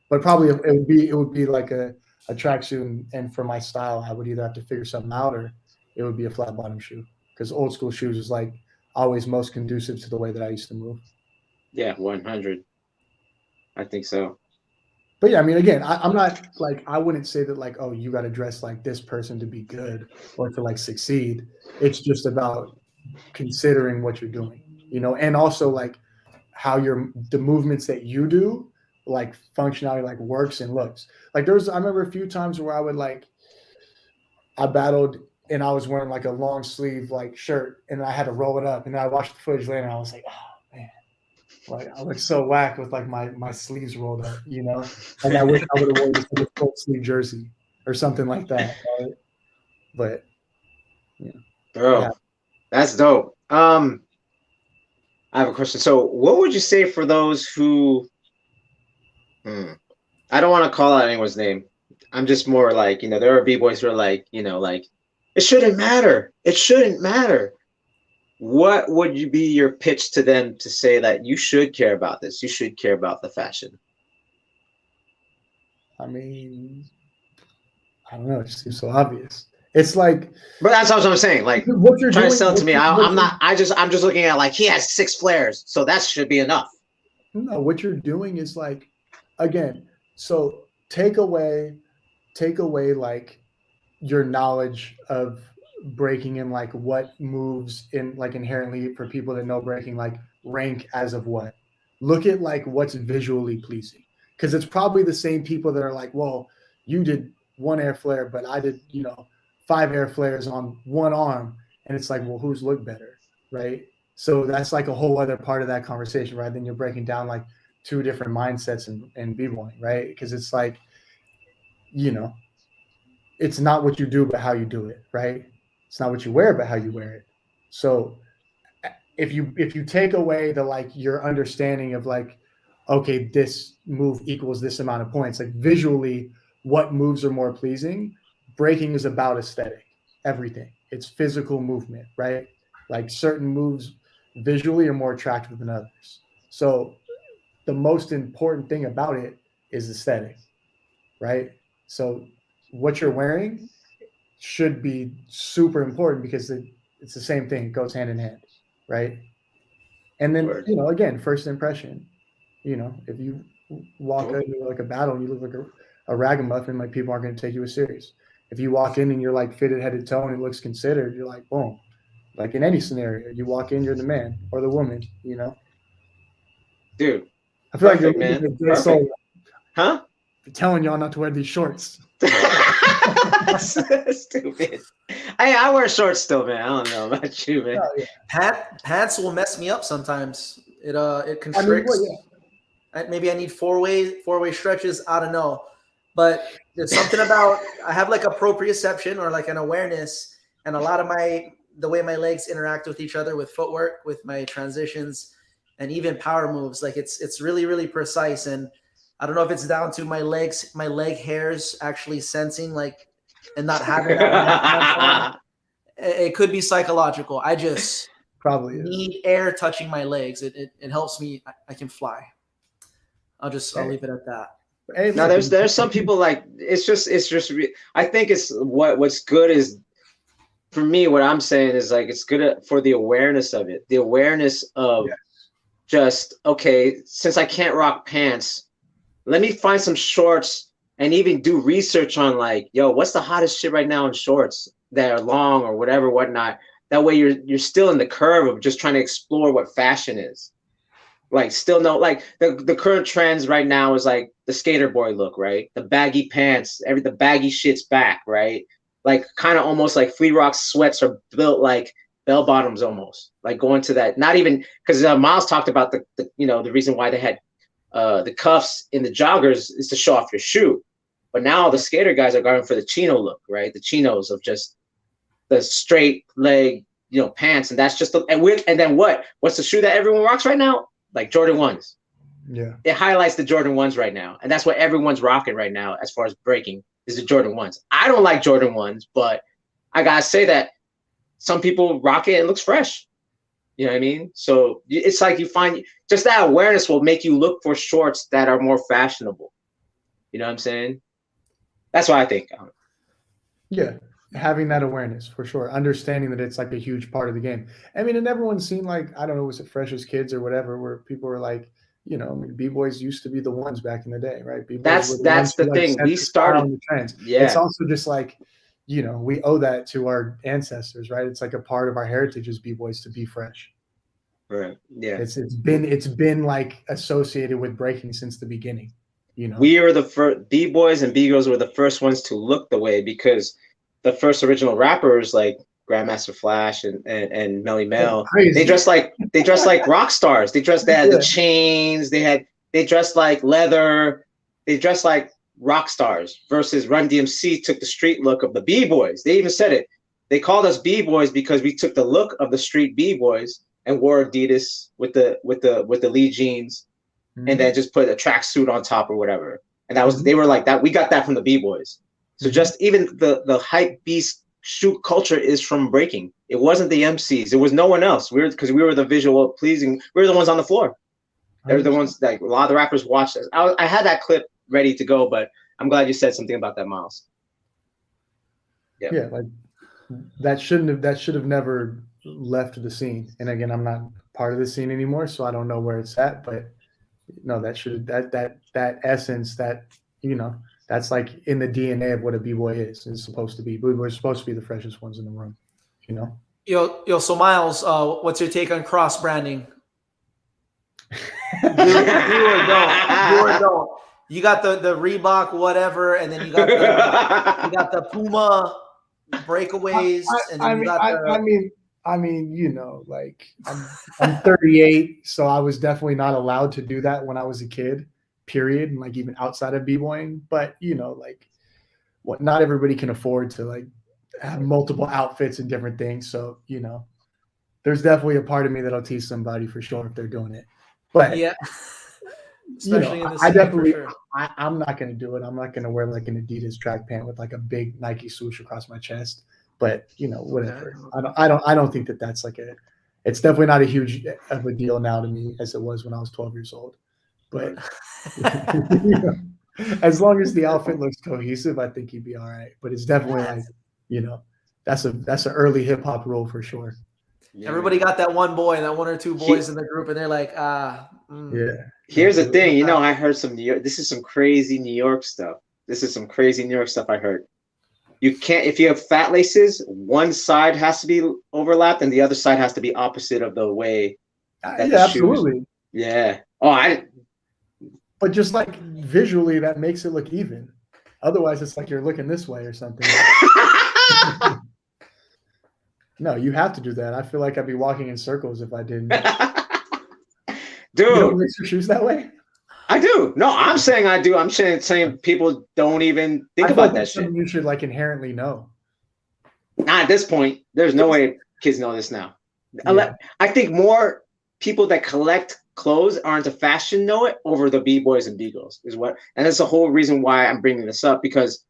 But probably it would be like a tracksuit, and for my style, I would either have to figure something out or it would be a flat bottom shoe, because old school shoes is like always most conducive to the way that I used to move. Yeah, 100. I think so. But yeah, I mean, again, I'm not like, I wouldn't say that like, oh, you got to dress like this person to be good or to like succeed. It's just about considering what you're doing, you know, and also like how the movements that you do, like functionality, like works and looks. Like I remember a few times where I battled and I was wearing like a long sleeve like shirt and I had to roll it up, and then I watched the footage later and I was like, oh man, like I look so whack with like my sleeves rolled up, you know. And I wish I would have worn just like a full sleeve jersey or something like that. Right? But yeah, bro, yeah. That's dope. I have a question. So, what would you say for those who? I don't want to call out anyone's name. I'm just more like, you know, there are b-boys who are like, you know, like, it shouldn't matter. It shouldn't matter. What would you be your pitch to them to say that you should care about this? You should care about the fashion. I mean, I don't know. It just seems so obvious. It's like, but that's what I'm saying. Like, what you're trying to sell it to me. I'm just looking at like, he has 6 flares, so that should be enough. No, what you're doing is like, again, so take away like your knowledge of breaking and like what moves in like inherently for people that know breaking, like rank as of what. Look at like what's visually pleasing, because it's probably the same people that are like, well, you did 1 air flare, but I did, you know, 5 air flares on 1 arm, and it's like, well, whose look better, right? So that's like a whole other part of that conversation, right? Then you're breaking down like two different mindsets in b-boying, right? Because it's like, you know, it's not what you do, but how you do it, right? It's not what you wear, but how you wear it. So if you take away the like your understanding of like, okay, this move equals this amount of points, like visually, what moves are more pleasing? Breaking is about aesthetic, everything. It's physical movement, right? Like certain moves visually are more attractive than others. So the most important thing about it is aesthetic, right? So what you're wearing should be super important because it's the same thing. It goes hand in hand, right? And then, Word. you know, again, first impression, you know, if you walk into like a battle and you look like a ragamuffin, like people aren't going to take you as serious. If you walk in and you're like fitted head to toe and it looks considered, you're like, boom. Like in any scenario, you walk in, you're the man or the woman, you know? Dude. I feel Perfect, like you're man. JaSoul. Huh? Telling y'all not to wear these shorts. Stupid. I wear shorts still, man. I don't know about you, man. Oh, yeah. Pants will mess me up sometimes. It constricts. I mean, well, yeah. Maybe I need four-way stretches. I don't know, but there's something about I have like a proprioception or like an awareness, and a lot of the way my legs interact with each other with footwork, with my transitions, and even power moves. Like it's really, really precise. And I don't know if it's down to my leg hairs actually sensing like and not having that. It could be psychological. I just probably need air touching my legs. It helps me. I can fly. I'll leave it at that. Hey, now there's some people like it's just I think it's what's good is for me what I'm saying is like it's good for the awareness of it, the awareness of just okay, since I can't rock pants, let me find some shorts and even do research on like, yo, what's the hottest shit right now in shorts that are long or whatever, whatnot. That way you're still in the curve of just trying to explore what fashion is. Like still know like the current trends right now is like the skater boy look, right? The baggy pants, the baggy shit's back, right? Like kind of almost like Flea Rock sweats are built like bell bottoms almost, like going to that. Not even because Miles talked about the the reason why they had the cuffs in the joggers is to show off your shoe, but now the skater guys are going for the chino look, right? The chinos of just the straight leg, pants, and that's just and then what's the shoe that everyone rocks right now? Like Jordan 1s. Yeah. It highlights the Jordan 1s right now. And that's what everyone's rocking right now as far as breaking is the Jordan 1s. I don't like Jordan 1s, but I got to say that some people rock it and it looks fresh. You know what I mean? So it's like you find just that awareness will make you look for shorts that are more fashionable. You know what I'm saying? That's what I think. Yeah. Having that awareness for sure, understanding that it's like a huge part of the game. I mean, and everyone's seen like, I don't know, was it Fresh as Kids or whatever, where people were like, b-boys used to be the ones back in the day, right? B-boys that's the thing. We started the trends. Yeah. It's also just like, we owe that to our ancestors, right? It's like a part of our heritage as b-boys to be fresh. Right. Yeah. It's been like associated with breaking since the beginning. We are the first b-boys and b-girls were the first ones to look the way because the first original rappers like Grandmaster Flash and Melly Mel, they dressed like rock stars. They had the chains, they dressed like leather, they dressed like rock stars versus Run DMC took the street look of the b-boys. They even said it. They called us b-boys because we took the look of the street b-boys and wore Adidas with the Lee jeans and then just put a tracksuit on top or whatever. And that was they were like that. We got that from the b-boys. So just even the hype beast shoot culture is from breaking. It wasn't the MCs. It was no one else. Because we were the visual pleasing. We were the ones on the floor. They were the ones like a lot of the rappers watched us. I had that clip ready to go, but I'm glad you said something about that, Miles. Yeah, like that should have never left the scene. And again, I'm not part of the scene anymore, so I don't know where it's at. But no, that essence that that's like in the DNA of what a b-boy is supposed to be. We're supposed to be the freshest ones in the room, Yo, so Miles, what's your take on cross branding? You or don't. You got the Reebok whatever, and then you got the Puma breakaways, and then I mean, you know, like I'm 38, so I was definitely not allowed to do that when I was a kid, period, and like even outside of b-boying. But you know, like what not everybody can afford to like have multiple outfits and different things. So, you know, there's definitely a part of me that'll tease somebody for sure if they're doing it. But yeah, you especially know, in the I city definitely for sure. I'm not gonna do it. I'm not gonna wear like an Adidas track pant with like a big Nike swoosh across my chest. But you know, whatever. I don't think that that's like a. It's definitely not a huge of a deal now to me as it was when I was 12 years old. But you know, as long as the outfit looks cohesive, I think he'd be all right. But it's definitely like, you know, that's an early hip hop rule for sure. Yeah, Everybody got that one boy, that one or two boys in the group, and they're like, Yeah. Here's the thing, you know, I heard some New York. This is some crazy New York stuff. This is some crazy New York stuff I heard. You can't, if you have fat laces, one side has to be overlapped and the other side has to be opposite of the way that the absolutely. shoes. Yeah. Oh, But just like visually, that makes it look even. Otherwise, it's like you're looking this way or something. No, you have to do that. I feel like I'd be walking in circles if I didn't. Dude, you don't lace your shoes that way? I do. No, I'm saying I do. I'm saying people don't even think about that shit. You should like inherently know. Not at this point. There's no way kids know this now. Yeah. I think more people that collect clothes are into fashion know it over the b-boys and b-girls is what, and that's the whole reason why I'm bringing this up, because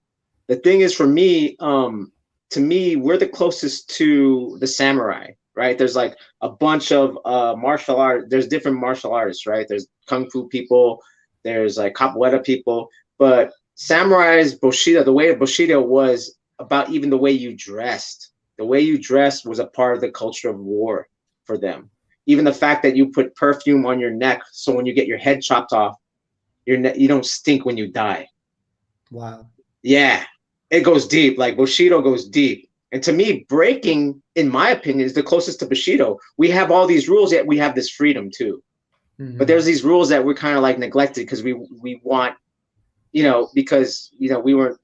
the thing is, for me, to me, we're the closest to the samurai, right? There's like a bunch of martial art. There's different martial artists, right? There's kung fu people. There's like capoeira people. But samurai's Bushido, the way of Bushido was about even the way you dressed. The way you dressed was a part of the culture of war for them. Even the fact that you put perfume on your neck, so when you get your head chopped off, you don't stink when you die. Wow. Yeah. It goes deep. Like Bushido goes deep. And to me, breaking, in my opinion, is the closest to Bushido. We have all these rules, yet we have this freedom too. Mm-hmm. But there's these rules that we're kind of like neglected because we want, you know, because, you know, we weren't,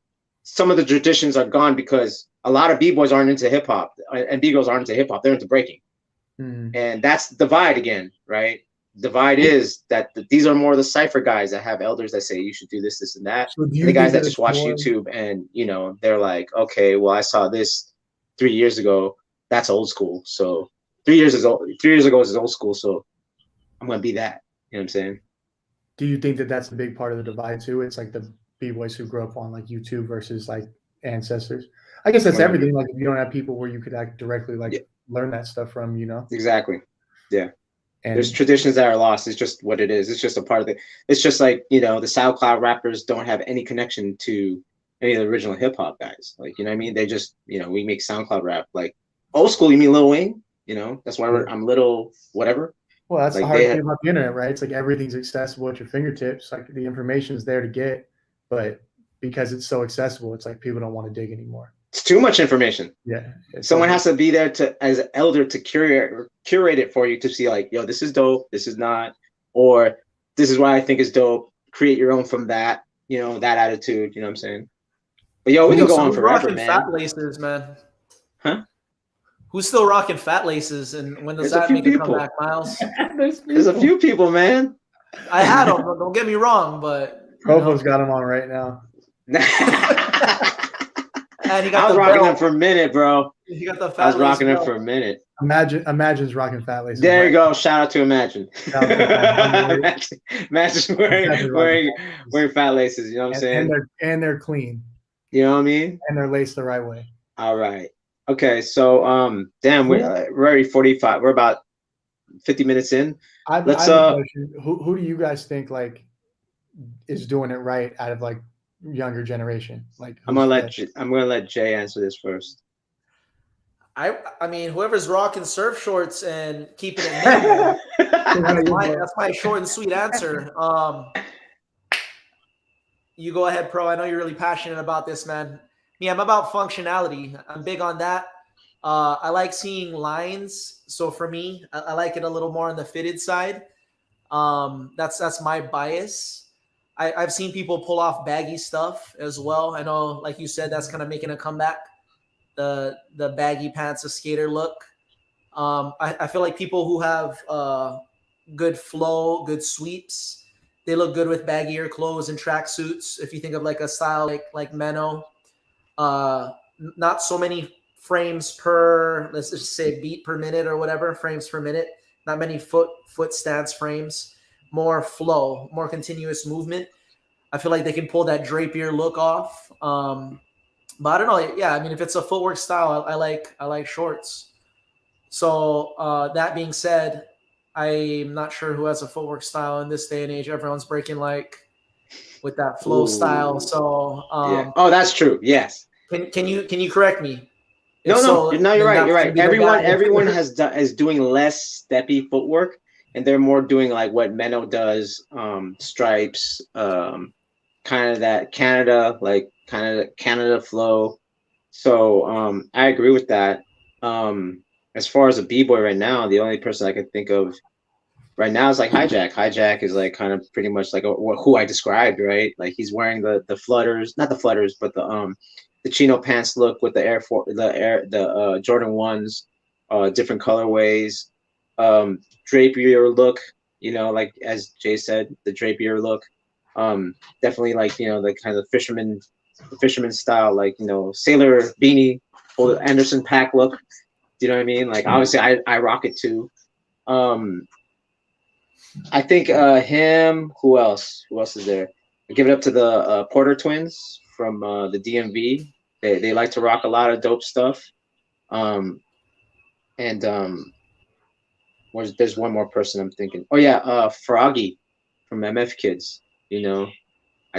some of the traditions are gone because a lot of b-boys aren't into hip hop and b-girls aren't into hip hop. They're into breaking. Mm-hmm. And that's the divide again, right? Divide is that these are more the cypher guys that have elders that say you should do this, this, and that. So and the guys that just watch YouTube and, you know, they're like, okay, well, I saw this 3 years ago. That's old school. So 3 years ago is old school. So I'm going to be that. You know what I'm saying? Do you think that that's a big part of the divide too? It's like the b-boys who grew up on like YouTube versus like ancestors. I guess that's everything. Like if you don't have people where you could act directly like learn that stuff from, you know? Exactly. Yeah. And there's traditions that are lost. It's just what it is. It's just a part of it. It's just like, you know, the SoundCloud rappers don't have any connection to any of the original hip hop guys. Like, you know what I mean? They just, you know, we make SoundCloud rap. Like old school, you mean Lil Wayne? You know, that's why I'm little whatever. Well, that's like the hard thing about the internet, right? It's like everything's accessible at your fingertips. Like the information is there to get, but because it's so accessible, it's like people don't want to dig anymore. It's too much information. Yeah. Someone has to be there to, as an elder, to curate it for you to see like, yo, this is dope, this is not, or this is what I think is dope. Create your own from that, you know, that attitude. You know what I'm saying? But yo, we can go on forever, man. Fat laces, man. Huh? Who's still rocking fat laces, and when does that make a comeback, Miles? There's a few people, man. I had them. Don't get me wrong, but Profo's got them on right now. And I was rocking them for a minute, bro. He got the fat I was rocking them for a minute. Imagine's rocking fat laces. There you go. Shout out to Imagine. Imagine wearing fat laces. You know what I'm saying? And they're clean. You know what I mean? And they're laced the right way. All right. Okay. So damn, we're already 45. We're about 50 minutes in. Let's who do you guys think like is doing it right out of like younger generation? Like I'm gonna let Jay answer this first. I mean, whoever's rocking surf shorts and keeping it minimal, that's my short and sweet answer. You go ahead, Pro. I know you're really passionate about this, man. Me, I'm about functionality. I'm big on that. I like seeing lines. So for me, I like it a little more on the fitted side. That's my bias. I've seen people pull off baggy stuff as well. I know, like you said, that's kind of making a comeback. The baggy pants, a skater look. I feel like people who have good flow, good sweeps, they look good with baggier clothes and tracksuits. If you think of like a style like Menno, not so many frames per, let's just say beat per minute or whatever, frames per minute. Not many foot stance frames. More flow, more continuous movement. I feel like they can pull that drapier look off. But I don't know. Yeah, I mean, if it's a footwork style, I like shorts. So that being said, I'm not sure who has a footwork style in this day and age. Everyone's breaking like with that flow style. So yeah. Oh, that's true. Yes. Can you correct me? No, you're right. You're right. Everyone is doing less steppy footwork, and they're more doing like what Menno does, stripes, kind of that Canada flow. So I agree with that. As far as a b-boy right now, the only person I could think of right now is like Hijack. Hijack is like kind of pretty much like who I described, right? Like he's wearing the flutters, not the flutters, but the chino pants look with the Jordan 1s, different colorways, drapier look, like as Jay said, the drapier look. Definitely like, the kind of fisherman style, like, sailor beanie, or Anderson Paak look. Do you know what I mean? Like obviously I rock it too. I think him, who else is there? I give it up to the Porter twins from the DMV. They like to rock a lot of dope stuff. There's one more person I'm thinking. Oh yeah, Froggy from MF Kids. I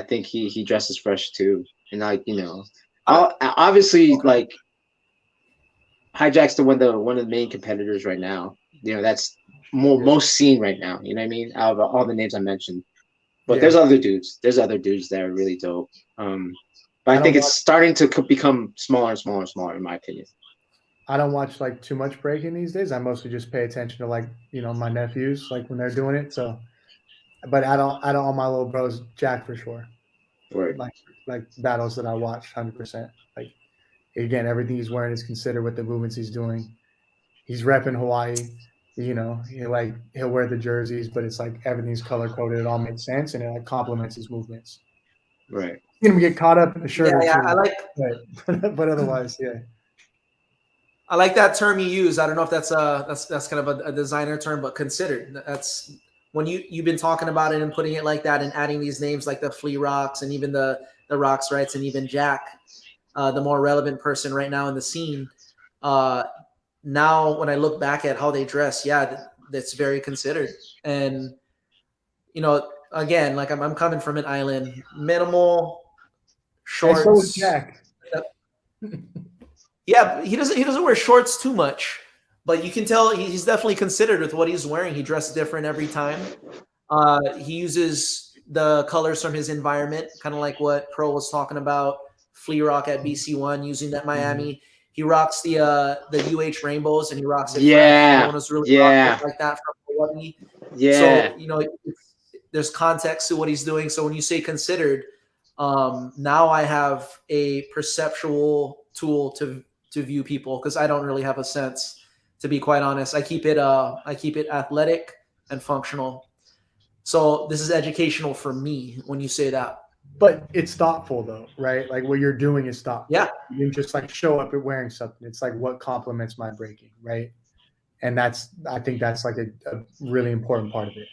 think he dresses fresh too. And like, obviously like Hijack's one of the main competitors right now. That's most seen right now. You know what I mean? Out of all the names I mentioned. But there's other dudes. There's other dudes that are really dope. But I think it's starting to become smaller and smaller and smaller, in my opinion. I don't watch like too much breaking these days. I mostly just pay attention to like, my nephews, like when they're doing it. So, but I don't all my little bros jack for sure. Right. Like battles that I watch 100%. Like again, everything he's wearing is considered with the movements he's doing. He's repping Hawaii. He'll wear the jerseys, but it's like everything's color coded. It all makes sense, and it like complements his movements. Right. He's gonna get caught up in the shirt. Yeah, I like. But otherwise, yeah. I like that term you use. I don't know if that's kind of a designer term, but considered. That's when you've been talking about it and putting it like that and adding these names like the Flea Rocks and even the Rocks Rights and even Jack, the more relevant person right now in the scene. Now when I look back at how they dress, that's very considered. And again, like I'm coming from an island, minimal shorts. And so is Jack. Yeah, he doesn't wear shorts too much, but you can tell he's definitely considered with what he's wearing. He dresses different every time. He uses the colors from his environment, kind of like what Pro was talking about. Flea Rock at BC1 using that Miami. He rocks the UH rainbows and he rocks it. Yeah, no one was really rocking like that from Hawaii. Yeah. So there's context to what he's doing. So when you say considered, now I have a perceptual tool to view people because I don't really have a sense, to be quite honest. I keep it athletic and functional. So this is educational for me when you say that. But it's thoughtful though, right? Like what you're doing is thoughtful. Yeah. You just like show up at wearing something. It's like what complements my breaking, right? And I think that's like a really important part of it.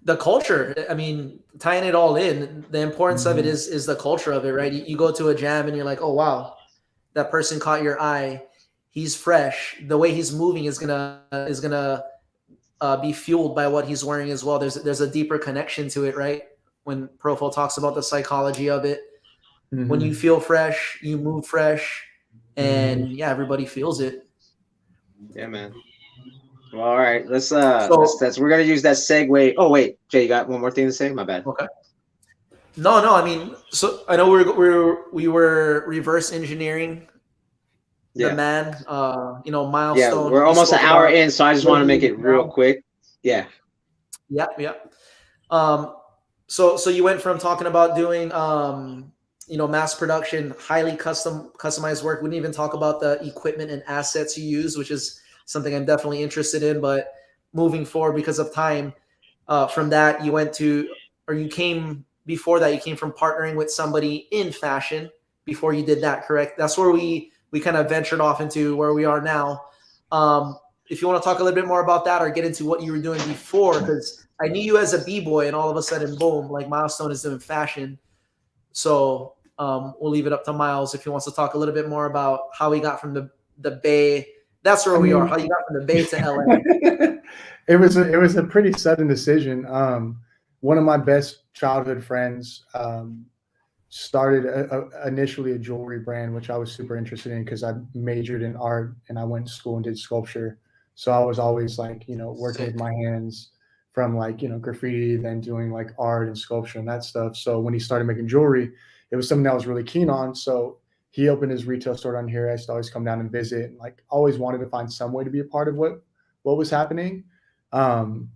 The culture, I mean, tying it all in, the importance of it is the culture of it, right? You go to a jam and you're like, oh wow, that person caught your eye. He's fresh. The way he's moving is gonna be fueled by what he's wearing as well. There's a deeper connection to it, right? When Profo talks about the psychology of it, when you feel fresh, you move fresh, and everybody feels it. Yeah, man. Well, all right, let's we're gonna use that segue. Oh wait, Jay, you got one more thing to say? My bad. Okay. No, I mean, so I know we were reverse engineering the man. Milestone. Yeah, we're almost an hour in, so I just want to make it real quick. Yeah. Yeah. So you went from talking about doing mass production, highly customized work. We didn't even talk about the equipment and assets you use, which is something I'm definitely interested in. But moving forward, because of time, from that you went to, or you came before that, you came from partnering with somebody in fashion before you did that, correct? That's where we kind of ventured off into where we are now. If you want to talk a little bit more about that or get into what you were doing before, because I knew you as a b-boy and all of a sudden, boom, like Milestone is doing fashion. So we'll leave it up to Miles if he wants to talk a little bit more about how he got from the Bay. That's where we are. How you got from the Bay to LA. It was a pretty sudden decision. One of my best childhood friends started initially a jewelry brand, which I was super interested in because I majored in art and I went to school and did sculpture. So I was always like, working with my hands, from like, graffiti, then doing like art and sculpture and that stuff. So when he started making jewelry, it was something that I was really keen on. So he opened his retail store down here. I used to always come down and visit, and like always wanted to find some way to be a part of what was happening. And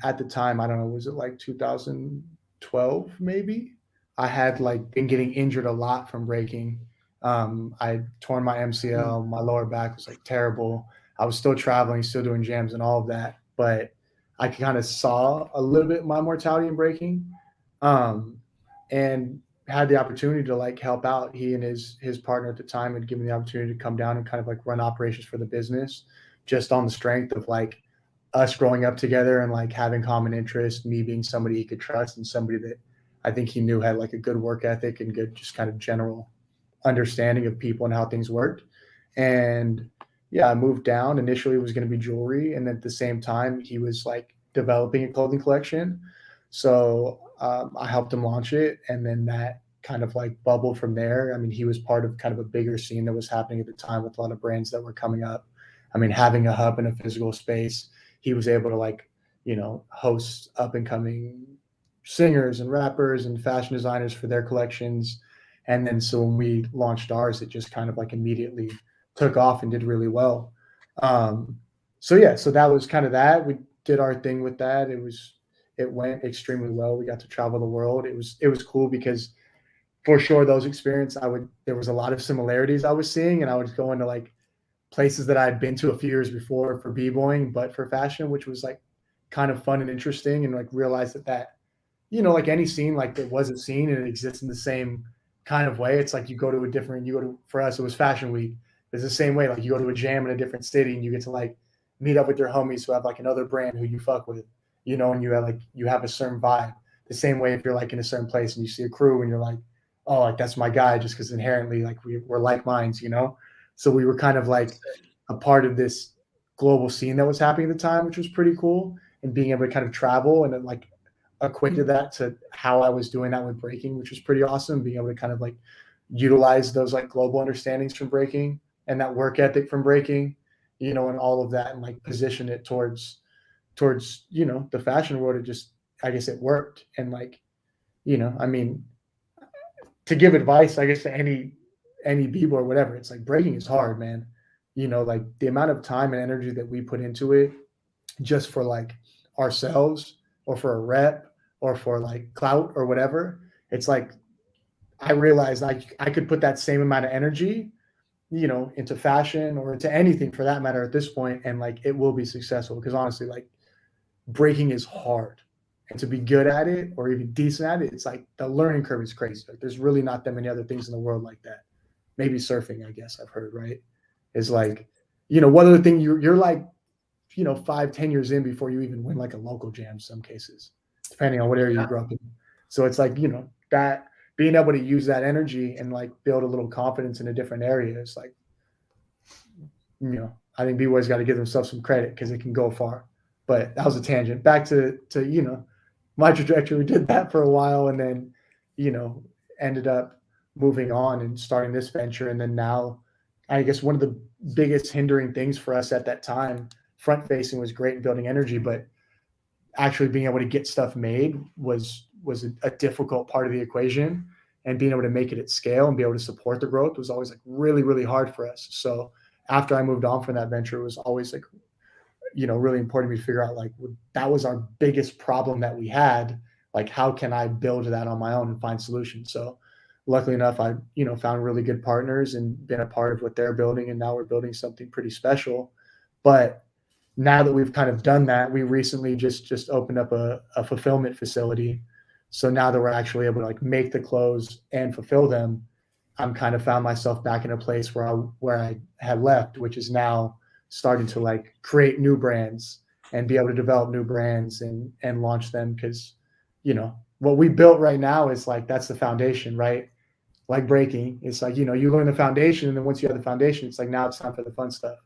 at the time, I don't know, was it like 2012 maybe? I had like been getting injured a lot from breaking. I torn my MCL, my lower back was like terrible. I was still traveling, still doing jams and all of that, but I kind of saw a little bit my mortality in breaking, and had the opportunity to like help out. He and his partner at the time had given me the opportunity to come down and kind of like run operations for the business, just on the strength of like us growing up together and like having common interests, me being somebody he could trust and somebody that I think he knew had like a good work ethic and good just kind of general understanding of people and how things worked. And yeah, I moved down. Initially it was going to be jewelry, and then at the same time he was like developing a clothing collection. So I helped him launch it, and then that kind of like bubbled from there. I mean, he was part of kind of a bigger scene that was happening at the time with a lot of brands that were coming up. I mean, having a hub in a physical space, he was able to like, host up and coming singers and rappers and fashion designers for their collections. And then so when we launched ours, it just kind of like immediately took off and did really well. So yeah, so that was kind of that. We did our thing with that. It went extremely well. We got to travel the world. It was cool because for sure those experiences, there was a lot of similarities I was seeing, and I was going to like places that I had been to a few years before for b-boying, but for fashion, which was like kind of fun and interesting, and like realized that like any scene, like it was a scene and it exists in the same kind of way. It's like for us, it was Fashion Week. It's the same way. Like you go to a jam in a different city and you get to like meet up with your homies who have like another brand who you fuck with, and you have a certain vibe. The same way if you're like in a certain place and you see a crew and you're like, oh, like that's my guy, just because inherently like we're like minds, So we were kind of like a part of this global scene that was happening at the time, which was pretty cool. And being able to kind of travel and then like equated that to how I was doing that with breaking, which was pretty awesome. Being able to kind of like utilize those like global understandings from breaking and that work ethic from breaking, and all of that, and like position it towards the fashion world. It just, I guess it worked. And like, I mean, to give advice, I guess, to any b-boy or whatever, it's like breaking is hard, man. Like the amount of time and energy that we put into it just for like ourselves or for a rep or for like clout or whatever, it's like I realized I could put that same amount of energy, into fashion or into anything for that matter at this point, and like it will be successful. Because honestly, like breaking is hard, and to be good at it or even decent at it, it's like the learning curve is crazy. Like there's really not that many other things in the world like that. Maybe surfing, I guess I've heard, right? Is like, one other thing you're like, 5-10 years in before you even win like a local jam in some cases, depending on what area you grew up in. So it's like, that being able to use that energy and like build a little confidence in a different area is like, I think b-boys got to give themselves some credit because it can go far. But that was a tangent. Back to my trajectory. We did that for a while, and then ended up moving on and starting this venture. And then now, I guess one of the biggest hindering things for us at that time, front facing was great in building energy, but actually being able to get stuff made was a difficult part of the equation. And being able to make it at scale and be able to support the growth was always like really, really hard for us. So after I moved on from that venture, it was always like, really important to me to figure out like that was our biggest problem that we had. Like, how can I build that on my own and find solutions? So luckily enough, I, found really good partners and been a part of what they're building. And now we're building something pretty special. But now that we've kind of done that, we recently just opened up a fulfillment facility. So now that we're actually able to like make the clothes and fulfill them, I'm kind of found myself back in a place where I had left, which is now starting to like create new brands and be able to develop new brands and launch them. Because, you know, what we built right now is like, that's the foundation, right? Like breaking, it's like, you know, you learn the foundation, and then once you have the foundation, it's like, now it's time for the fun stuff.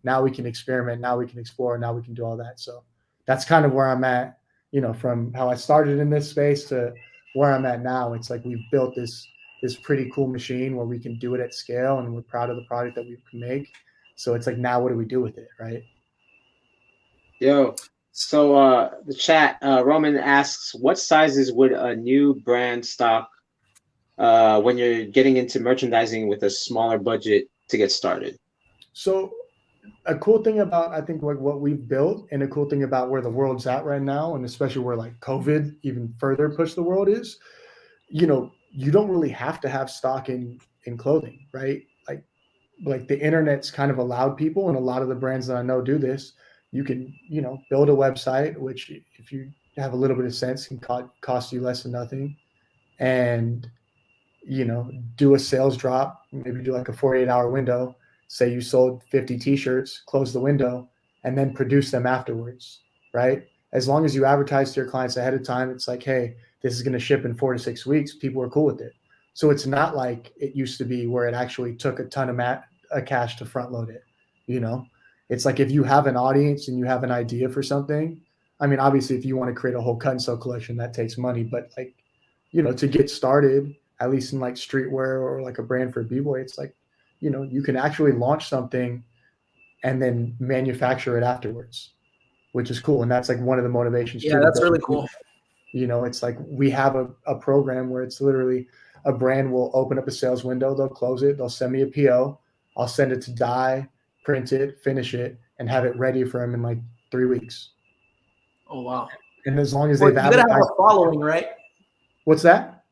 Now we can experiment, now we can explore, now we can do all that. So that's kind of where I'm at, you know, from how I started in this space to where I'm at now. It's like we've built this pretty cool machine where we can do it at scale, and we're proud of the product that we can make. So it's like, now what do we do with it, right? Yo, so the chat, Roman asks, what sizes would a new brand stock when you're getting into merchandising with a smaller budget to get started? So a cool thing about, I think, like what we've built, and a cool thing about where the world's at right now, and especially where like COVID even further pushed the world, is, you know, you don't really have to have stock in clothing, right? Like the internet's kind of allowed people, and a lot of the brands that I know do this. You can, you know, build a website, which if you have a little bit of sense can cost you less than nothing, and, you know, do a sales drop, maybe do like a 48-hour window. Say you sold 50 t-shirts, close the window, and then produce them afterwards, right? As long as you advertise to your clients ahead of time, it's like, hey, this is going to ship in 4 to 6 weeks. People are cool with it. So it's not like it used to be where it actually took a ton of cash to front load it. You know, it's like if you have an audience and you have an idea for something, I mean, obviously if you want to create a whole cut and sew collection, that takes money, but like, you know, to get started, at least in like streetwear or like a brand for a b-boy, it's like, you know, you can actually launch something and then manufacture it afterwards, which is cool. And that's like one of the motivations. Yeah, that's really cool. You know, it's like we have a program where it's literally a brand will open up a sales window, they'll close it, they'll send me a PO, I'll send it to dye, print it, finish it, and have it ready for them in like 3 weeks. Oh, wow. And as long as Well, they've you gotta have a following, right? What's that?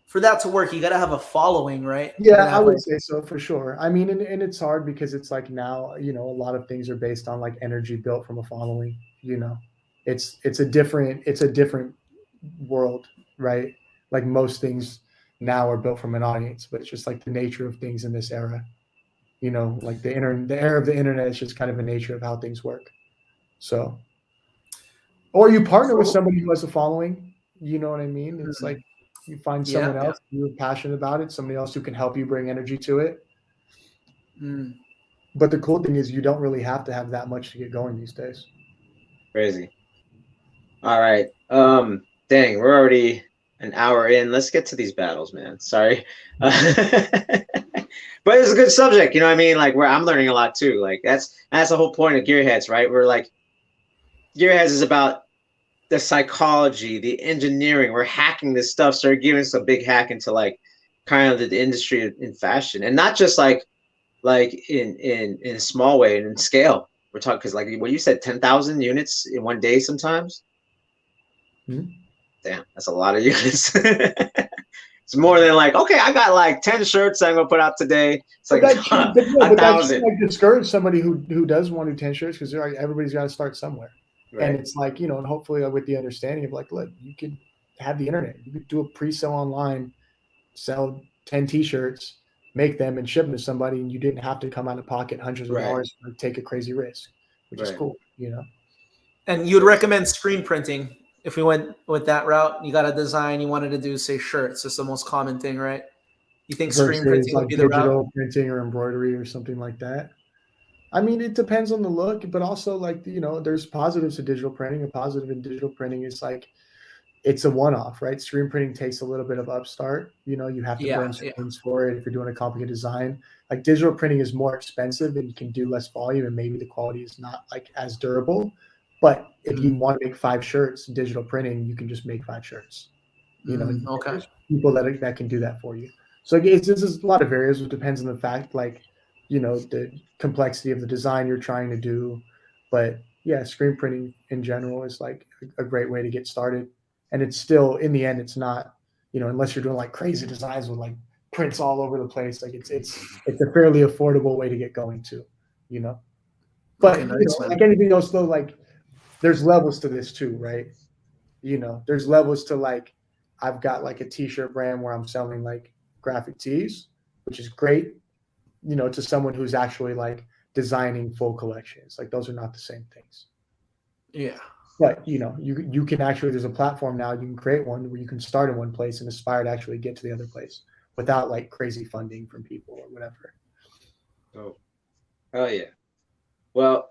For that to work, you gotta have a following, right? Yeah, I would say so for sure. I mean, and it's hard because it's like now, you know, a lot of things are based on like energy built from a following. You know, it's a different world, right? Like most things now are built from an audience, but it's just like the nature of things in this era. You know, like the era of the internet is just kind of the nature of how things work. So, or you partner with somebody who has a following. You know what I mean? It's like you find someone else who's passionate about it, somebody else who can help you bring energy to it. But the cool thing is you don't really have to have that much to get going these days. Crazy. All right. Dang, we're already an hour in. Let's get to these battles, man. Sorry. But it's a good subject, you know what I mean? Like where I'm learning a lot too. Like that's the whole point of Gearheadz, right? We're like, Gearheadz is about the psychology, the engineering. We're hacking this stuff. So they're giving us a big hack into like kind of the industry in fashion, and not just like in a small way and in scale. We're talking because like what you said, 10,000 units in one day sometimes. Damn, that's a lot of units. It's more than like, okay, I got like 10 shirts I'm gonna put out today. It's like but 1,000. Like discourage somebody who does want to do 10 shirts because everybody's got to start somewhere. Right. And it's like, you know, and hopefully with the understanding of like, look, you could have the internet. You could do a pre-sale online, sell 10 t-shirts, make them and ship them to somebody, and you didn't have to come out of pocket hundreds of dollars and take a crazy risk, which is cool, you know. And you'd recommend screen printing if we went with that route. You got a design, you wanted to do, say, shirts. It's the most common thing, right? You think screen printing would be the route? Digital printing or embroidery or something like that. I mean, it depends on the look, but also like, you know, there's positives to digital printing. A positive in digital printing is like, it's a one-off, right? Screen printing takes a little bit of upstart. You know, you have to burn screens for it if you're doing a complicated design. Like digital printing is more expensive and you can do less volume and maybe the quality is not like as durable. But if you want to make 5 shirts, digital printing, you can just make 5 shirts. You know, there's people that can do that for you. So this is a lot of variables. It depends on the fact, like, you know, the complexity of the design you're trying to do. But yeah, screen printing in general is like a great way to get started. And it's still, in the end, it's not, you know, unless you're doing like crazy designs with like prints all over the place. Like it's a fairly affordable way to get going too, you know. But Okay, nice, man. like anything else, though, like there's levels to this too, right? There's levels to like I've got like a t-shirt brand where I'm selling like graphic tees, which is great, to someone who's actually like designing full collections. Like those are not the same things. Yeah. But you can actually, there's a platform now, you can create one where you can start in one place and aspire to actually get to the other place without like crazy funding from people or whatever. Oh yeah. Well,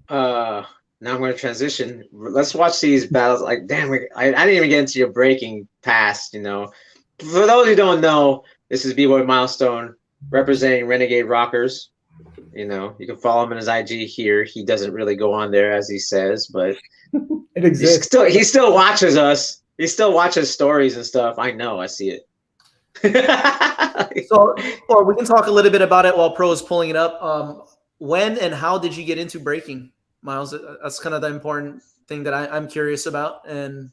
now I'm going to transition. Let's watch these battles. Like, damn, I didn't even get into your breaking past. For those who don't know, this is bboy Milestone representing Renegade Rockers. You can follow him on his IG here. He doesn't really go on there as he says, but it exists. He still watches us. He still watches stories and stuff. I know. I see it. Or we can talk a little bit about it while Pro is pulling it up. When and how did you get into breaking, Miles? That's kind of the important thing that I'm curious about, and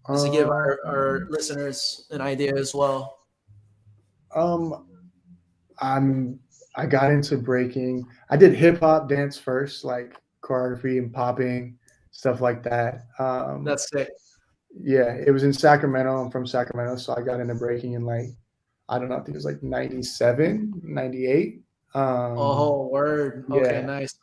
just to give our listeners an idea as well. I got into breaking. I did hip hop dance first, like choreography and popping, stuff like that. That's sick. Yeah, it was in Sacramento. I'm from Sacramento, so I got into breaking in like, I don't know, I think it was like 97, 98. Oh, word. Okay, yeah, nice.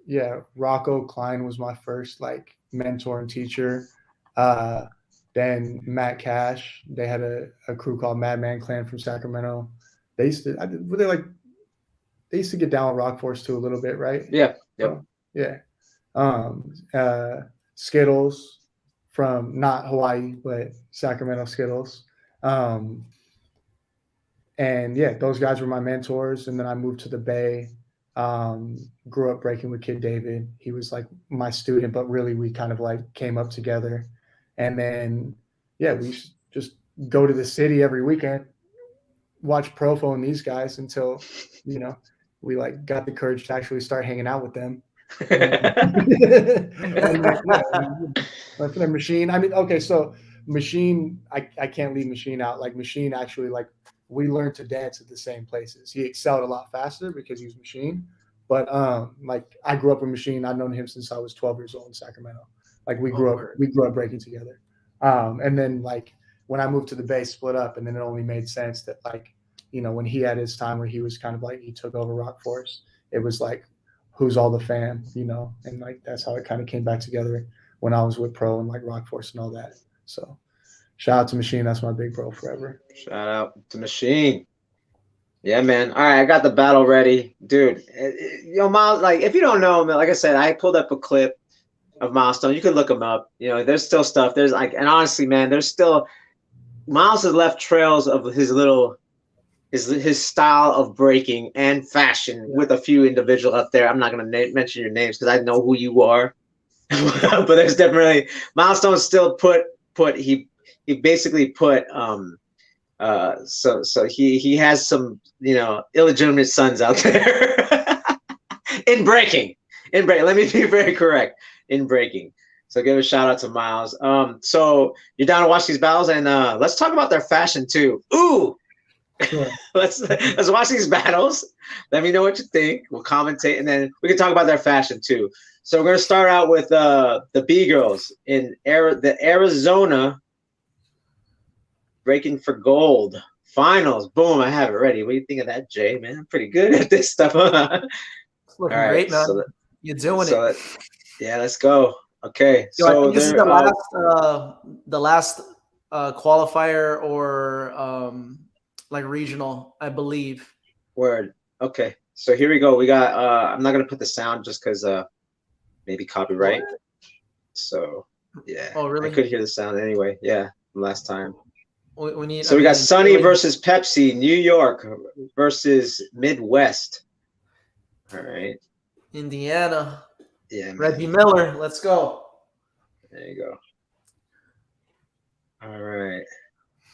Yeah, Rocco Klein was my first like mentor and teacher. Then Matt Cash, they had a crew called Madman Clan from Sacramento. They used to get down with Rock Force too a little bit, right? Yeah. Yep. Yeah. Skittles from not Hawaii, but Sacramento Skittles. And yeah, those guys were my mentors. And then I moved to the Bay, grew up breaking with Kid David. He was like my student, but really we kind of like came up together. And then, yeah, we just go to the city every weekend, watch Profo and these guys until, we like got the courage to actually start hanging out with them. Went for the Machine. I mean, okay, so Machine, I can't leave Machine out. Like Machine actually, like we learned to dance at the same places. He excelled a lot faster because he was Machine. But like I grew up with Machine. I've known him since I was 12 years old in Sacramento. Like we grew up breaking together. And then like when I moved to the Bay, split up, and then it only made sense that like, when he had his time where he was kind of like he took over Rock Force, it was like who's all the fam, and like that's how it kind of came back together when I was with Pro and like Rock Force and all that. So shout out to Machine, that's my big bro forever. Shout out to Machine. Yeah, man. All right, I got the battle ready, dude. Miles, like if you don't know him, like I said, I pulled up a clip of Milestone. You can look him up. There's still stuff. There's like, and honestly, man, there's still Miles has left trails of his style of breaking and fashion with a few individuals up there. I'm not going to mention your names because I know who you are, but there's definitely Milestone still he basically put so he has some illegitimate sons out there in breaking. Let me be very correct, in breaking. So give a shout out to Miles. So you're down to watch these battles, and let's talk about their fashion too. Ooh. Sure. Let's watch these battles. Let me know what you think. We'll commentate, and then we can talk about their fashion too. So we're gonna start out with the B girls in the Arizona Breaking for Gold finals. Boom! I have it ready. What do you think of that, Jay? Man, I'm pretty good at this stuff. It's looking great, man. So you're doing it. Yeah, let's go. Okay, so this is the last qualifier or like regional, I believe. Word. Okay, so here we go. We got I'm not gonna put the sound just because maybe copyright. What? So yeah. Oh really? I could hear the sound anyway. Yeah, from last time. We need. So we got Sunny versus Pepsi, New York versus Midwest. All right. Indiana. Yeah. Reggie Miller. Let's go. There you go. All right.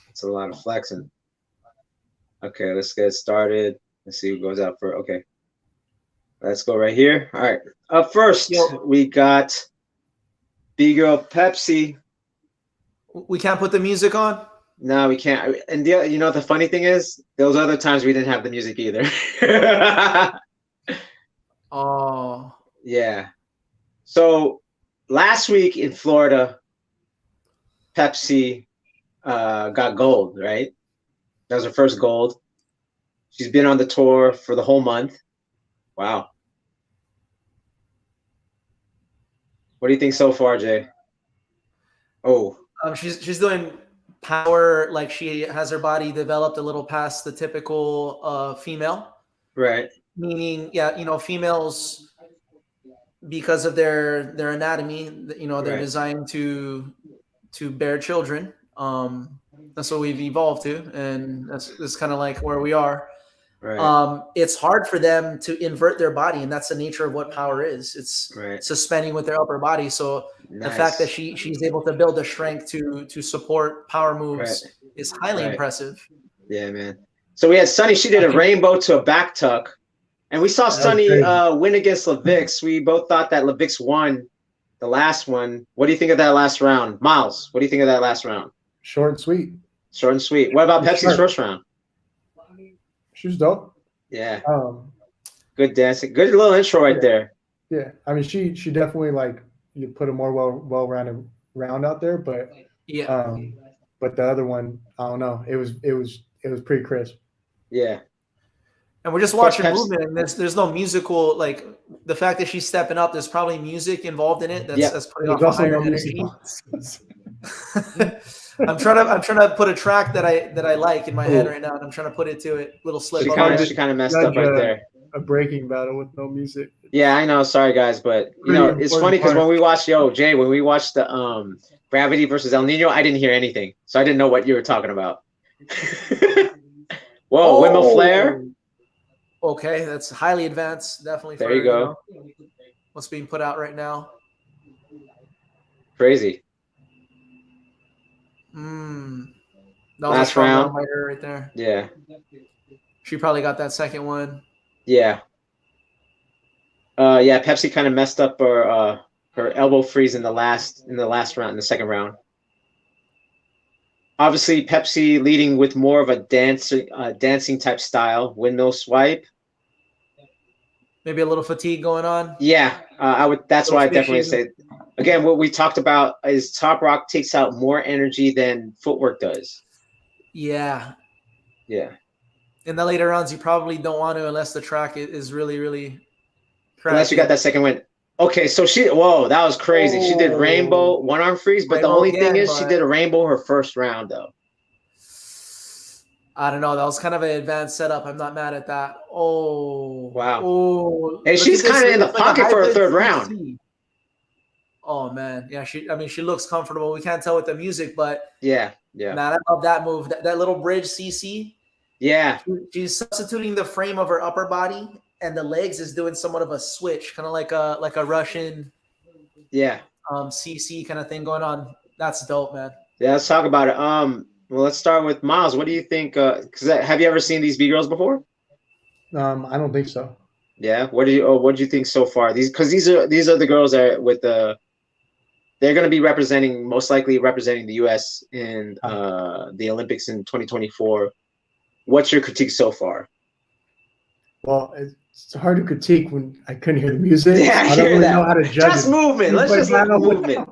That's a lot of flexing. Okay, let's get started. Let's see who goes out for. Okay. Let's go right here. All right. Up first, we got B-Girl Pepsi. We can't put the music on? No, we can't. And the funny thing is, those other times we didn't have the music either. Oh. Yeah. So last week in Florida, Pepsi got gold, right? That was her first gold. She's been on the tour for the whole month. Wow. What do you think so far, Jay? Oh, She's doing power, like she has her body developed a little past the typical female. right. Meaning, yeah, you know, females, because of their anatomy, you know, they're Right. designed to bear children. That's what we've evolved to, and that's kind of like where we are. Right. It's hard for them to invert their body, and that's the nature of what power is. It's Right. suspending with their upper body. So the fact that Nice. she's able to build the strength to support power Right. moves is highly Right. impressive. Yeah, man. So we had Sunny. She did a rainbow to a back tuck, and we saw Sunny win against Levix. We both thought that Levix won the last one. What do you think of that last round, Miles? What do you think of that last round? Short and sweet. Short and sweet. What about Pepsi's first round? She was dope. Yeah. Good dancing. Good little intro right there. Yeah. I mean, she definitely, like, you put a more well-rounded round out there, but yeah. But the other one, I don't know. It was pretty crisp. Yeah. And we're just watching movement, and there's no musical, like, the fact that she's stepping up. There's probably music involved in it. That's putting off a higher energy. I'm trying to put a track that I like in my head right now, and I'm trying to put it to it. Little slip. She kind of messed up right there. A breaking battle with no music. Yeah, I know. Sorry, guys, but you know it's funny because when we watched when we watched the Gravity versus El Nino, I didn't hear anything, so I didn't know what you were talking about. Whoa, windmill flare. Okay, that's highly advanced. Definitely. There you go. You know, what's being put out right now? Crazy. Last round right there. Yeah. She probably got that second one. Yeah. Yeah. Pepsi kind of messed up her elbow freeze in the last round, in the second round. Obviously, Pepsi leading with more of a dancing type style, windmill swipe. Maybe a little fatigue going on. Yeah, I would. That's why I definitely say. Again, what we talked about is Top Rock takes out more energy than footwork does. Yeah. Yeah. In the later rounds, you probably don't want to unless the track is really, really cracking. Unless you got that second win. Okay, so whoa, that was crazy. She did rainbow one arm freeze, but the only thing is she did a rainbow her first round, though. I don't know. That was kind of an advanced setup. I'm not mad at that. Oh. Wow. Oh. Hey, she's kind of in the pocket for a third round. Oh, man. Yeah, she looks comfortable. We can't tell with the music, but yeah. Man, I love that move. That little bridge CC. Yeah. She's substituting the frame of her upper body, and the legs is doing somewhat of a switch, kind of like a Russian CC kind of thing going on. That's dope, man. Yeah, let's talk about it. Well, let's start with Miles. What do you think? Because have you ever seen these B girls before? I don't think so. Yeah. What do you think so far? These are the girls that with the. They're going to be most likely representing the U.S. in the Olympics in 2024. What's your critique so far? Well, it's hard to critique when I couldn't hear the music. Yeah, I don't really know how to judge just movement. Let's just look at movement.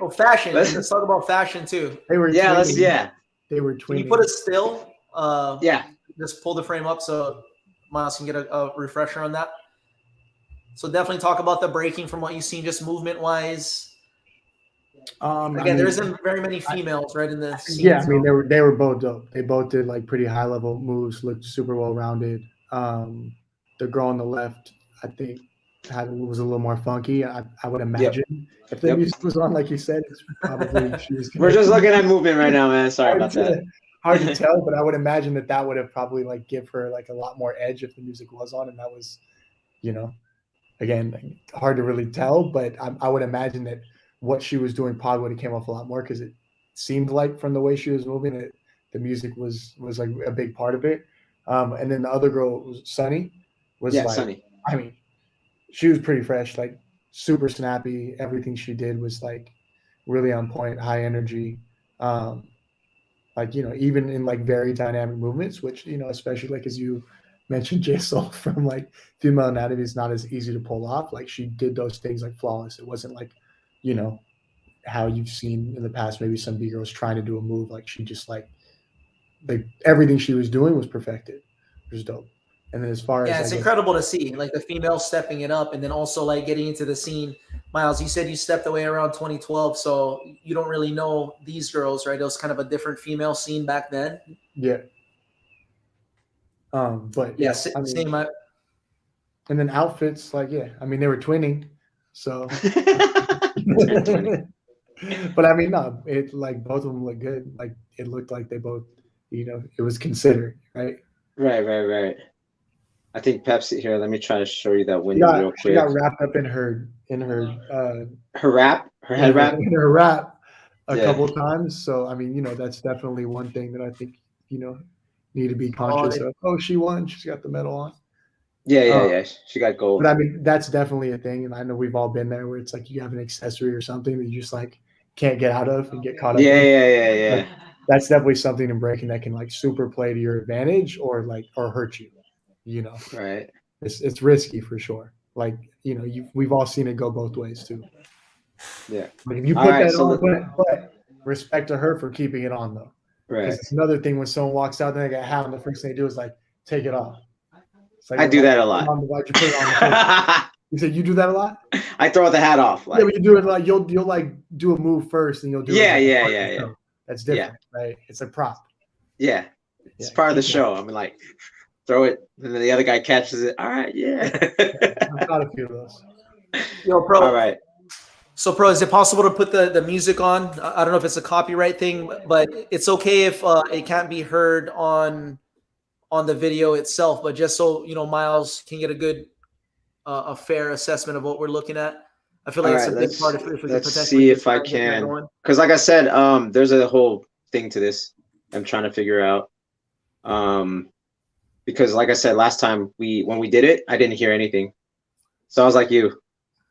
Oh, fashion. Let's talk about fashion too. They were They were twinning. Can you put it still? Yeah. Just pull the frame up so Miles can get a refresher on that. So definitely talk about the breaking from what you've seen, just movement wise. Again, there isn't very many females right in the scene. Yeah, I mean they were both dope. They both did like pretty high level moves, looked super well rounded. The girl on the left, I think, was a little more funky. I would imagine if the music was on, like you said, it's probably she was. We're just looking at movement right now, man. Sorry about that. Hard to tell, but I would imagine that would have probably like give her like a lot more edge if the music was on, and that was, again, hard to really tell. But I would imagine that what she was doing probably would have came off a lot more because it seemed like from the way she was moving, the music was like a big part of it. And then the other girl, Sunny, was like, Sunny. I mean, she was pretty fresh, like super snappy. Everything she did was like really on point, high energy. Like, even in like very dynamic movements, which, especially like as you mentioned JaSoul from like Female Anatomy is not as easy to pull off. Like she did those things like flawless. It wasn't like, you know, how you've seen in the past, maybe some B girls trying to do a move. Like she just like everything she was doing was perfected. It was dope. And then as far as it's incredible to see like the female stepping it up and then also like getting into the scene. Miles, you said you stepped away around 2012, so you don't really know these girls, right? It was kind of a different female scene back then. Yeah. But yeah, I mean, same. And then outfits, like I mean, they were twinning, so. But I mean, no, it like both of them look good. Like it looked like they both, you know, it was considered, right? Right. I think Pepsi here. Let me try to show you that window real quick. She got wrapped up in her wrap, her head wrap, in her wrap a couple of times. So I mean, you know, that's definitely one thing that I think, you know, need to be conscious of. Oh, she won. She's got the medal on. Yeah. She got gold. But I mean, that's definitely a thing, and I know we've all been there where it's like you have an accessory or something that you just like can't get out of and get caught up. Yeah. Like, that's definitely something in breaking that can like super play to your advantage or hurt you. You know, right? It's risky for sure. Like, you know, we've all seen it go both ways too. Yeah. Like if you put that on, but respect to her for keeping it on though. Right. Because it's another thing when someone walks out, then they got a hat on. The first thing they do is like take it off. Like, I do that a lot. Why'd you put it on? You said you do that a lot? I throw the hat off. Like, but you do it like you'll like do a move first, and you'll do yeah. That's different, right? It's a prop. Yeah, it's part of the show. I mean, like throw it, and then the other guy catches it. All right, I've got a few of those. Yo, Pro. All right. So, Pro, is it possible to put the music on? I don't know if it's a copyright thing, but it's okay if it can't be heard on the video itself. But just so you know, Miles can get a good, a fair assessment of what we're looking at. I feel like it's a big part if we could let's see if I can. Because, like I said, there's a whole thing to this. I'm trying to figure out. Because, like I said, last time when we did it, I didn't hear anything. So I was like you.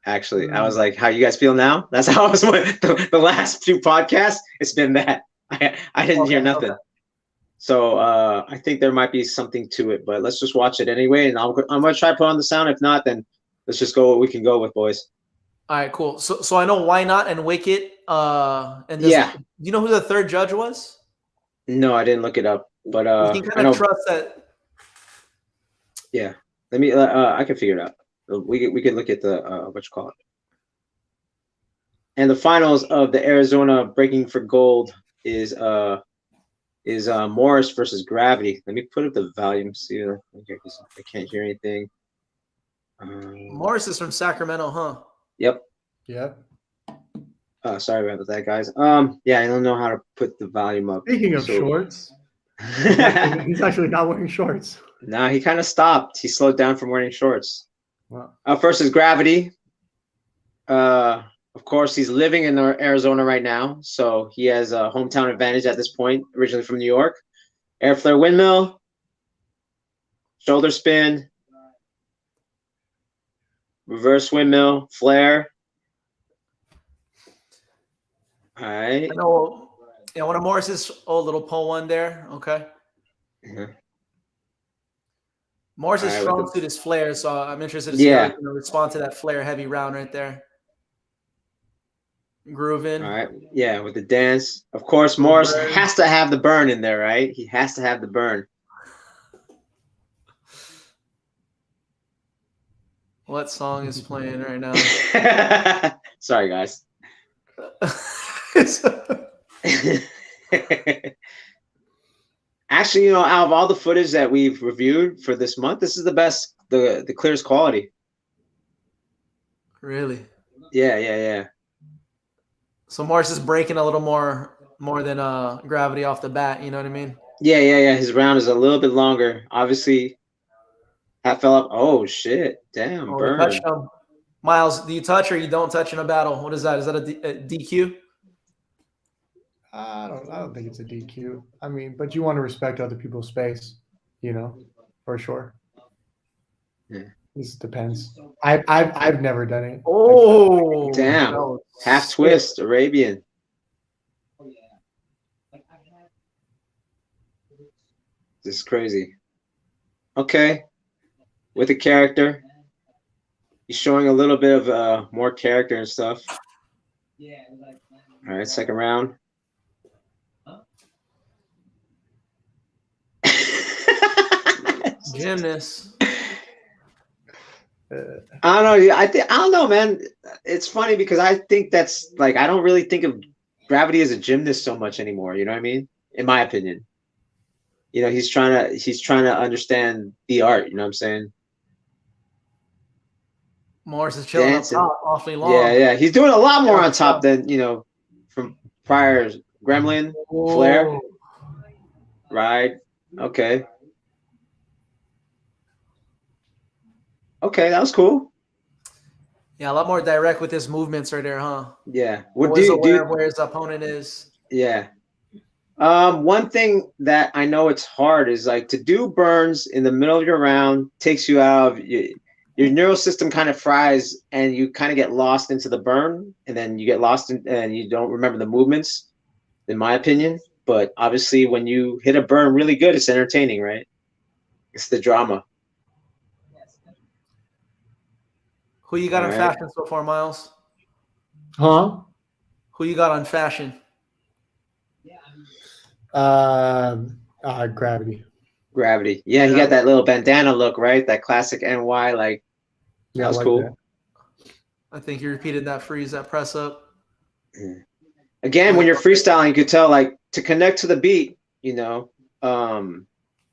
Actually, I was like, "How you guys feel now?" That's how I was with the last few podcasts. It's been that I didn't hear nothing. Okay. So I think there might be something to it, but let's just watch it anyway. And I'm gonna try to put on the sound. If not, then let's just go what we can go with, boys. All right, cool. So I know Why Not and Wicked. And do you know who the third judge was? No, I didn't look it up, but you can kind of trust that. Yeah, let me. I can figure it out. We can look at the what you call it. And the finals of the Arizona Breaking for Gold is Morris versus Gravity. Let me put up the volume. See, I can't hear anything. Morris is from Sacramento, huh? Yep. Sorry about that, guys. Yeah, I don't know how to put the volume up. Speaking of shorts, he's actually not wearing shorts. Nah, he kind of stopped. He slowed down from wearing shorts. Wow. First is Gravity. Of course, he's living in Arizona right now, so he has a hometown advantage at this point. Originally from New York. Air flare windmill, shoulder spin, reverse windmill, flare. All right. I know. Yeah, one of Morris's little PROFOWON there. Okay. Mm-hmm. Morris's strong suit is flare, so I'm interested to see how he's going to respond to that flare heavy round right there. Grooving. All right. Yeah, with the dance. Of course, Morris has to have the burn in there, right? He has to have the burn. What song is playing right now? Sorry, guys. Actually, you know, out of all the footage that we've reviewed for this month, this is the best, the clearest quality. Really? Yeah. So Morris is breaking a little more than Gravity off the bat. You know what I mean? Yeah. His round is a little bit longer. Obviously, that fell up. Oh shit! Damn, burn. Touched him. Miles, do you touch or you don't touch in a battle? What is that? Is that a DQ? I don't think it's a DQ. I mean, but you want to respect other people's space, you know, for sure. Yeah. This depends. I've never done it. Oh, like, damn! No, half twist, Arabian. This is crazy. Okay, with a character. He's showing a little bit of more character and stuff. All right, second round. Gymnast. I don't know. I don't know, man. It's funny because I think that's like I don't really think of Gravity as a gymnast so much anymore. You know what I mean? In my opinion, you know, he's trying to understand the art. You know what I'm saying? Morris is chilling Dancing. up top awfully long. Yeah. He's doing a lot more on top than, you know, from prior Gremlin, Flair. Right. Okay. Okay, that was cool. Yeah, a lot more direct with his movements right there, huh? Yeah. What do you where his opponent is? Yeah. One thing that I know it's hard is like to do burns in the middle of your round takes you out of your neural system kind of fries and you kind of get lost into the burn and then you get lost in and you don't remember the movements, in my opinion. But obviously when you hit a burn really good, it's entertaining, right? It's the drama. Who you got on fashion so far, Miles? Huh? Who you got on fashion? Gravity. Gravity. Yeah, he got that little bandana look, right? That classic NY, like that was like cool. That. I think you repeated that freeze, that press up. Again, when you're freestyling, you could tell like to connect to the beat, you know,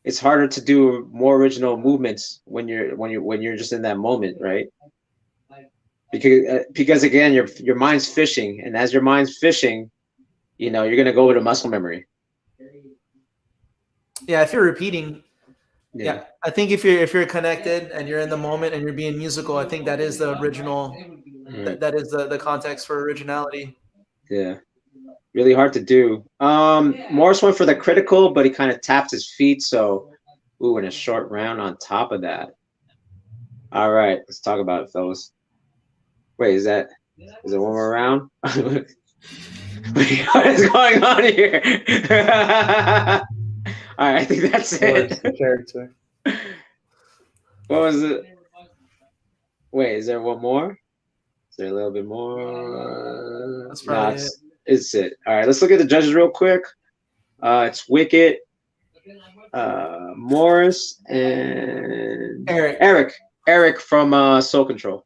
it's harder to do more original movements when you're just in that moment, right? Because again, your mind's fishing, and as your mind's fishing, you know, you're gonna go with a muscle memory. Yeah, if you're repeating, yeah, I think if you're connected and you're in the moment and you're being musical, I think that is the original. That is the context for originality. Yeah, really hard to do. Morris went for the critical, but he kind of tapped his feet, so ooh, in a short round on top of that. All right, let's talk about it, fellas. Wait, is it one more round? What is going on here? All right, I think that's it. Character. What was it? Wait, is there one more? Is there a little bit more? That's probably it. It's it. All right, let's look at the judges real quick. It's Wicked, Morris, and Eric from Soul Control.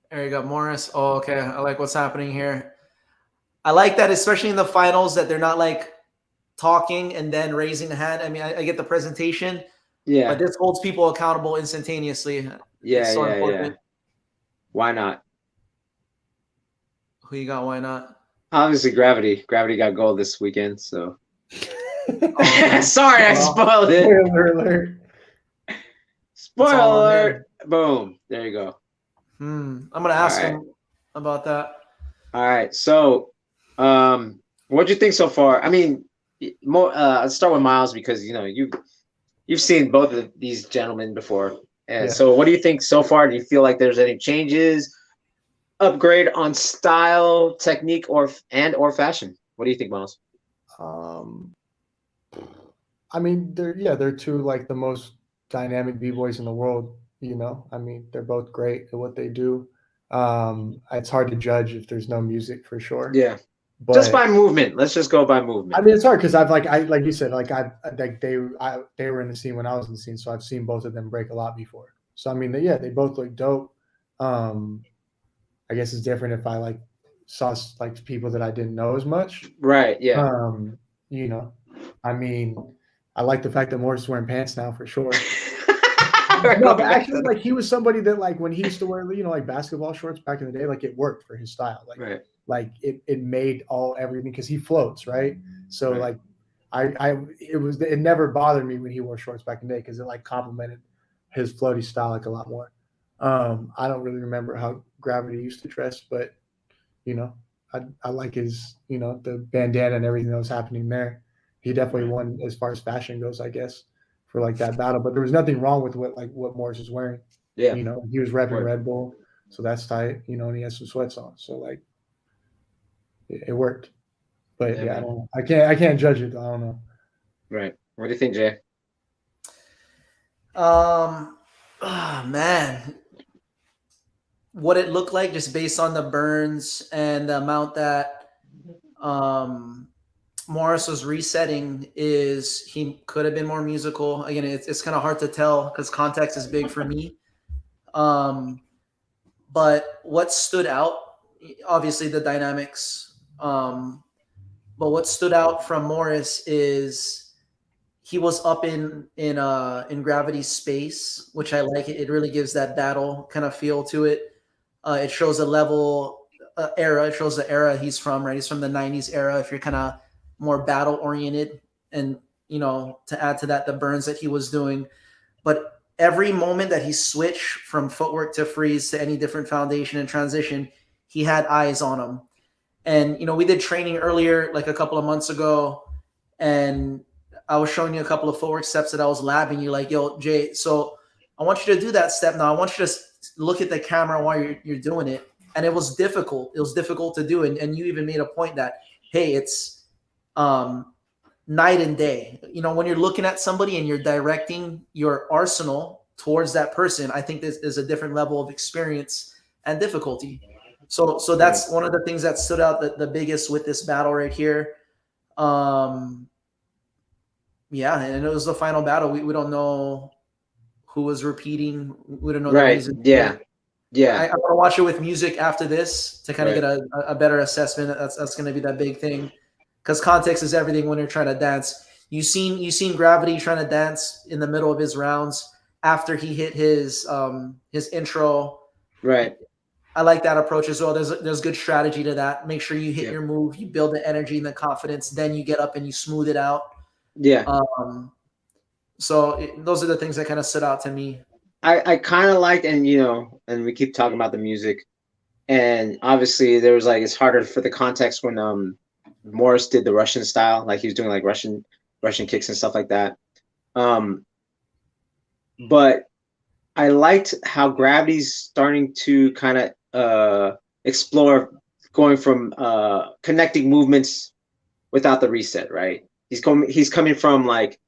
There you go, Morris. Oh, okay. I like what's happening here. I like that, especially in the finals, that they're not like talking and then raising the hand. I mean, I get the presentation, but this holds people accountable instantaneously. Yeah. Why not? Who you got? Why not? Obviously, Gravity. Gravity got gold this weekend, so. Sorry, I spoiled it. Spoiler alert. Spoiler alert. Boom. There you go. I'm gonna ask him about that. All right. So, what'd you think so far? I mean, let's start with Miles because you know you've seen both of these gentlemen before, and so what do you think so far? Do you feel like there's any changes, upgrade on style, technique, or fashion? What do you think, Miles? I mean, they're two like the most dynamic b-boys in the world. You know, I mean, they're both great at what they do. It's hard to judge if there's no music for sure. Yeah, but just by movement. Let's just go by movement. I mean, it's hard because like you said, they were in the scene when I was in the scene, so I've seen both of them break a lot before. So I mean, they both look dope. I guess it's different if I like saw like people that I didn't know as much. Right. Yeah. You know, I mean, I like the fact that Morris is wearing pants now for sure. No, but actually, like he was somebody that like when he used to wear, you know, like basketball shorts back in the day, like it worked for his style. Like, like it made everything because he floats, right? So like it never bothered me when he wore shorts back in the day because it like complemented his floaty style like a lot more. I don't really remember how Gravity used to dress, but you know, I like his, you know, the bandana and everything that was happening there. He definitely won as far as fashion goes, I guess, for like that battle. But there was nothing wrong with what Morris was wearing. Yeah, you know, he was repping Red Bull, so that's tight. You know, and he has some sweats on, so like it worked. But I don't know. I can't judge it. I don't know. Right. What do you think, Jay? Man, what it looked like just based on the burns and the amount that um, Morris was resetting is he could have been more musical. Again, it's kind of hard to tell because context is big for me. Um, but what stood out, obviously the dynamics. But what stood out from Morris is he was up in gravity space, which I like. It really gives that battle kind of feel to it. It shows a level era. It shows the era he's from. Right, he's from the '90s era. If you're kind of more battle oriented, and to add to that the burns that he was doing, but every moment that he switched from footwork to freeze to any different foundation and transition, he had eyes on him. And we did training earlier, like a couple of months ago, and I was showing you a couple of footwork steps that I was labbing. You're like, yo, Jay, so I want you to do that step now. I want you to look at the camera while you're doing it. And it was difficult. It was difficult to do. And you even made a point that, hey, it's night and day. When you're looking at somebody and you're directing your arsenal towards that person, I think there's a different level of experience and difficulty. So that's one of the things that stood out the biggest with this battle right here. Yeah, and it was the final battle. We don't know who was repeating. We don't know the reason. Yeah. I want to watch it with music after this to kind of get a better assessment. That's going to be that big thing, because context is everything when you're trying to dance. You seen Gravity trying to dance in the middle of his rounds after he hit his intro. Right. I like that approach as well. There's good strategy to that. Make sure you hit your move, you build the energy and the confidence, then you get up and you smooth it out. Yeah. So those are the things that kind of stood out to me. I kind of liked, and and we keep talking about the music, and obviously there was like, it's harder for the context when Morris did the Russian style, like he was doing like Russian kicks and stuff like that. But I liked how Gravity's starting to kind of explore going from connecting movements without the reset, right? He's coming from like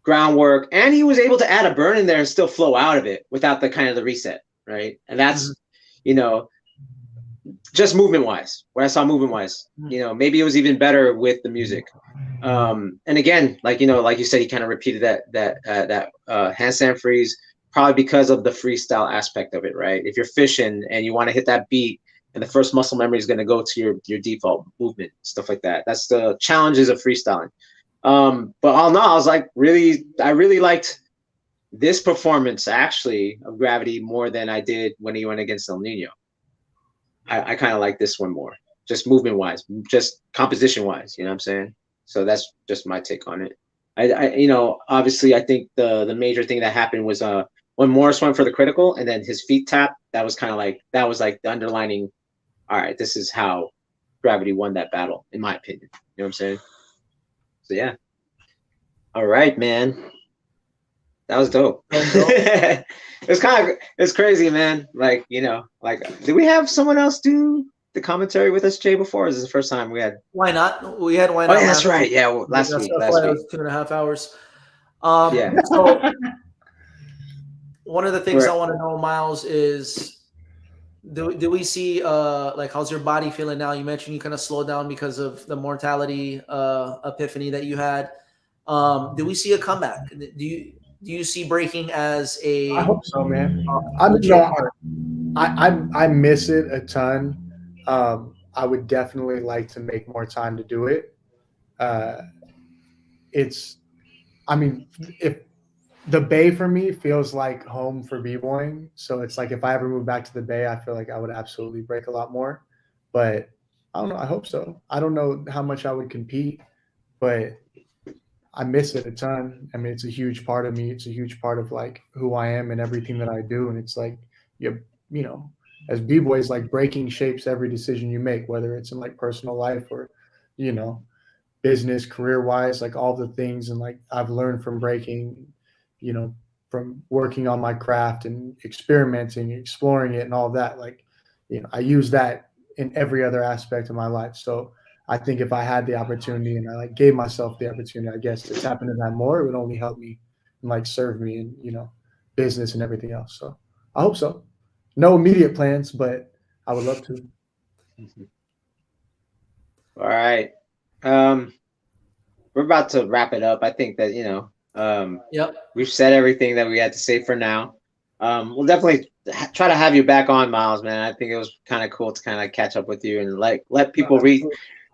groundwork, and he was able to add a burn in there and still flow out of it without the kind of the reset, right? And that's just movement wise, what I saw movement wise, maybe it was even better with the music. And again, like like you said, he kind of repeated that handstand freeze, probably because of the freestyle aspect of it, right? If you're fishing and you want to hit that beat, and the first muscle memory is going to go to your default movement, stuff like that. That's the challenges of freestyling. But all in all, I was like, I really liked this performance actually of Gravity more than I did when he went against El Nino. I kind of like this one more, just movement wise, just composition wise. You know what I'm saying? So that's just my take on it. I obviously I think the major thing that happened was when Morris went for the critical and then his feet tap. That was like the underlining. All right, this is how Gravity won that battle, in my opinion. You know what I'm saying? So yeah. All right, man. That was dope. It's crazy, man. Like, did we have someone else do the commentary with us, Jay, before? Or is this the first time we had? Why not? We had Why Not. Oh, yeah, that's right. Yeah, last week. It was 2.5 hours. Yeah. So one of the things I want to know, Miles, is do we see like, how's your body feeling now? You mentioned you kind of slowed down because of the mortality epiphany that you had. Do we see a comeback? Do you see Breaking as a? I hope so, man. I miss it a ton. I would definitely like to make more time to do it. If the Bay for me feels like home for b-boying, so it's like if I ever move back to the Bay, I feel like I would absolutely break a lot more. But I don't know. I hope so. I don't know how much I would compete, but I miss it a ton. I mean, it's a huge part of me. It's a huge part of like who I am and everything that I do. And it's like, as b-boys, like breaking shapes every decision you make, whether it's in like personal life or, business, career-wise, like all the things. And like I've learned from breaking, from working on my craft and experimenting, exploring it and all that. Like, I use that in every other aspect of my life. So I think if I had the opportunity and I like gave myself the opportunity, I guess, to tap into that more, it would only help me, like serve me in, business and everything else. So I hope so. No immediate plans, but I would love to. All right. We're about to wrap it up. I think that, we've said everything that we had to say for now. We'll definitely try to have you back on, Miles, man. I think it was kind of cool to kind of catch up with you and let people read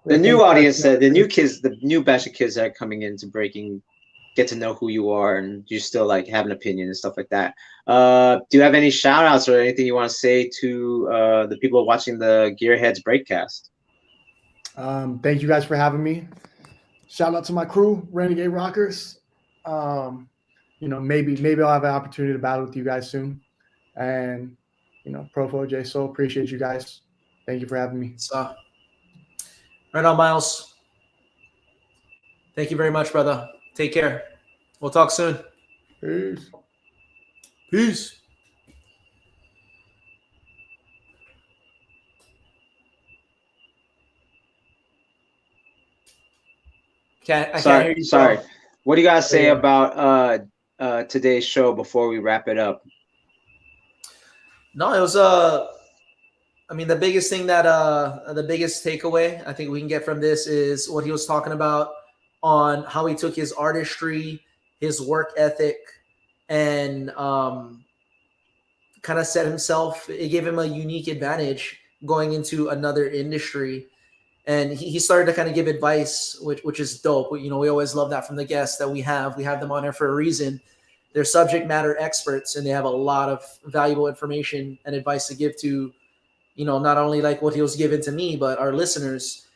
the new audience, the new kids, the new batch of kids that are coming into breaking, get to know who you are, and you still like have an opinion and stuff like that. Do you have any shout outs or anything you want to say to the people watching the Gearheadz BREAKCAST? Thank you guys for having me. Shout out to my crew, Renegade Rockers. Maybe I'll have an opportunity to battle with you guys soon. And Profo, JaSoul, appreciate you guys. Thank you for having me. So, right on, Miles. Thank you very much, brother. Take care. We'll talk soon. Peace. Peace. I can't hear you. Sorry. What do you guys say about today's show before we wrap it up? No, it was I mean, the biggest thing that the biggest takeaway I think we can get from this is what he was talking about on how he took his artistry, his work ethic, and kind of set himself. It gave him a unique advantage going into another industry. And he started to kind of give advice, which is dope. We always love that from the guests that we have. We have them on here for a reason. They're subject matter experts, and they have a lot of valuable information and advice to give to, not only like what he was given to me, but our listeners,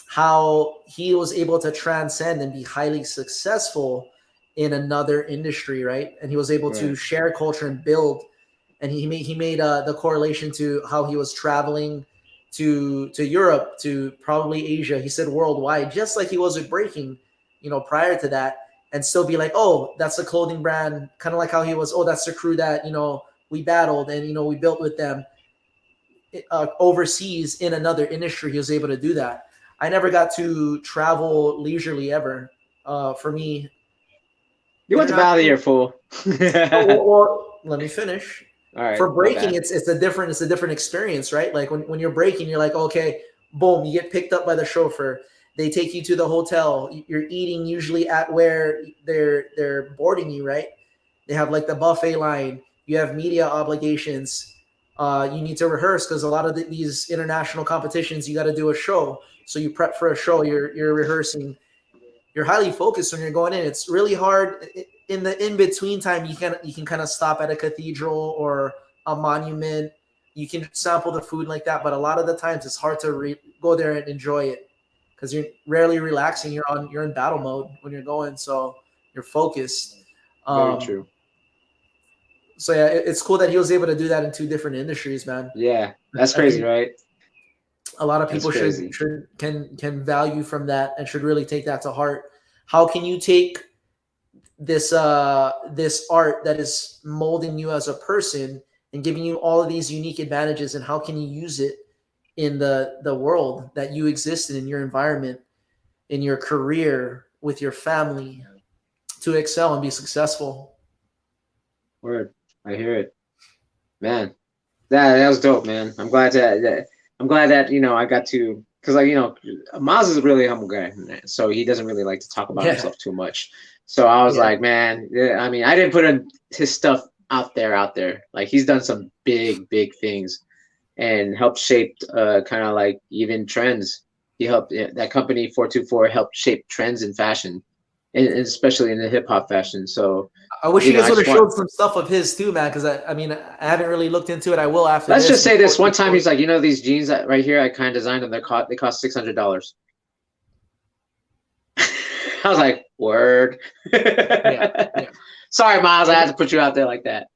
how he was able to transcend and be highly successful in another industry, right? And he was able to share culture and build. And he made the correlation to how he was traveling to Europe, to probably Asia. He said worldwide, just like he was with Breaking, prior to that, and still be like, oh, that's a clothing brand, kind of like how he was, oh, that's the crew that, we battled and, we built with them overseas in another industry. He was able to do that. I never got to travel leisurely ever. For me, you went to Valley, you're fool. well, let me finish. All right, for breaking, it's a different experience, right? Like when you're breaking, you're like, okay, boom, you get picked up by the chauffeur. They take you to the hotel. You're eating usually at where they're boarding you, right? They have like the buffet line. You have media obligations. You need to rehearse because a lot of these international competitions, you got to do a show. So you prep for a show. You're rehearsing. You're highly focused when you're going in. It's really hard. In the in-between time, you can kind of stop at a cathedral or a monument. You can sample the food like that, but a lot of the times it's hard to go there and enjoy it because you're rarely relaxing. You're in battle mode when you're going, so you're focused. Very true. So yeah, it's cool that he was able to do that in two different industries, man. Yeah, that's crazy, right? A lot of people can value from that and should really take that to heart. How can you take this art that is molding you as a person and giving you all of these unique advantages, and how can you use it in the world that you exist in your environment, in your career, with your family, to excel and be successful? Word, I hear it, man. That was dope, man. I'm glad that I got to, because Miles is a really humble guy, so he doesn't really like to talk about himself too much. So I was like, man, I mean, I didn't put his stuff out there. Like, he's done some big things and helped shape kind of like even trends. He helped that company 424 helped shape trends in fashion, and especially in the hip hop fashion. So I wish you guys would have showed some stuff of his too, man. Because I mean, I haven't really looked into it. I will after. Let's just say this one time, he's like, these jeans right here, I kind of designed them. They cost $600. I was like, word. Yeah. Sorry, Miles, I had to put you out there like that.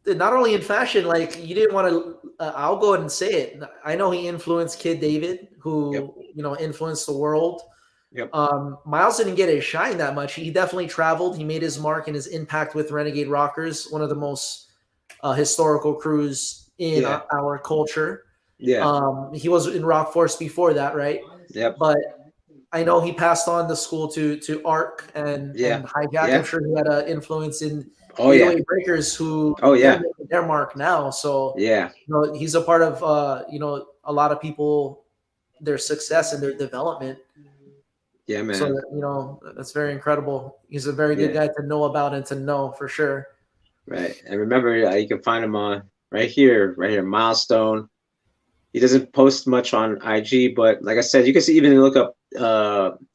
Not only in fashion, like you didn't want to. I'll go ahead and say it. I know he influenced Kid David, who influenced the world. Yep. Miles didn't get his shine that much. He definitely traveled. He made his mark and his impact with Renegade Rockers, one of the most historical crews in our culture. Yeah. He was in Rock Force before that, right? Yep. But I know he passed on the school to Arc and Hijack. I'm sure he had an influence in 808 Breakers, who they're making their mark now. So he's a part of a lot of people, their success and their development. Yeah, man. So that's very incredible. He's a very good guy to know about and to know for sure. Right, and remember, you can find him on right here, Milestone. He doesn't post much on IG, but like I said, you can even look up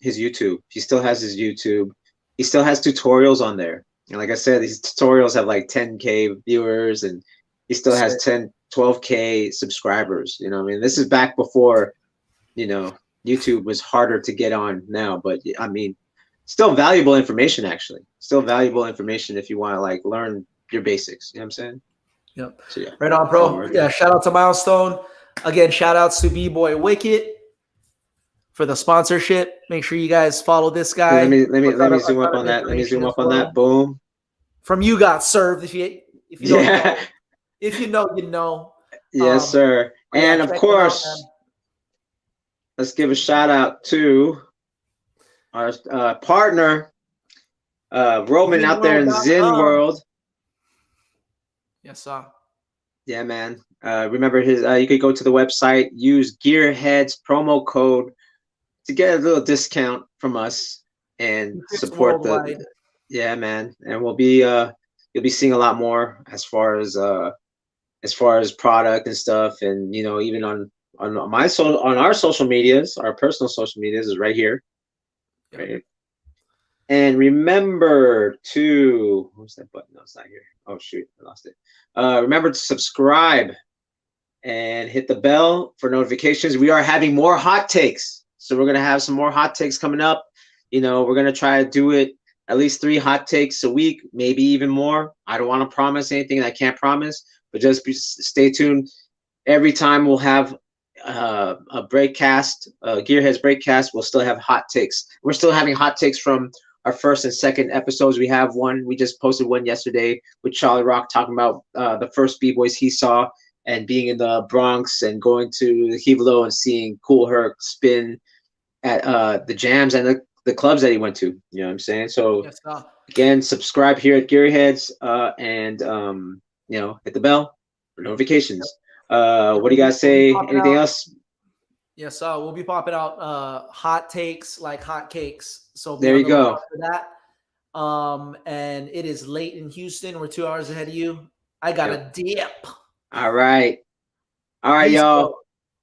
his YouTube. He still has his YouTube. He still has tutorials on there. And like I said, these tutorials have like 10K viewers, and he still has 12K subscribers. You know what I mean? This is back before, YouTube was harder to get on now. But I mean, still valuable information, actually. Still valuable information if you want to like learn your basics. You know what I'm saying? Yep. So, right on, bro. Yeah, shout out to Milestone. Again, shout outs to B-Boy Wicked for the sponsorship. Make sure you guys follow this guy. Let me zoom up on that. Let me zoom up on that. Boom. From You Got Served. If you don't know. If you know, you know. Yes, sir. And of course, let's give a shout out to our partner, Roman out there in Zen World. Yes, sir. Yeah, man. Remember you could go to the website, use Gearheadz promo code to get a little discount from us and support worldwide. Yeah, man. And you'll be seeing a lot more as far as product and stuff, and even on our social medias, our personal social medias is right here. Yep. Right here. And remember to, where's that button? No, it's not here. Oh shoot, I lost it. Remember to subscribe and hit the bell for notifications. We are having more hot takes, so we're gonna have some more hot takes coming up. We're gonna try to do it at least 3 hot takes a week, maybe even more. I don't want to promise anything I can't promise, but just stay tuned. Every time we'll have a BREAKCAST, Gearheadz BREAKCAST. We'll still have hot takes. We're still having hot takes from our first and second episodes. We have one. We just posted one yesterday with Charlie Rock talking about the first B-boys he saw and being in the Bronx and going to the Hivelo and seeing Cool Herc spin at the jams and the clubs that he went to. You know what I'm saying? So again, subscribe here at Gearheadz and hit the bell for notifications. What do you guys say? Anything else? Yes, we'll be popping out hot takes like hot cakes. So there you go. For that. And it is late in Houston. We're 2 hours ahead of you. I got a dip. All right, y'all.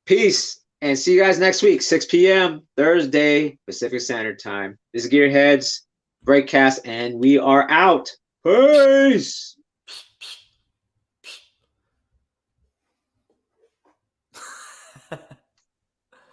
Peace, and see you guys next week, 6 p.m. Thursday, Pacific Standard Time. This is Gearheadz BREAKCAST, and we are out. Peace.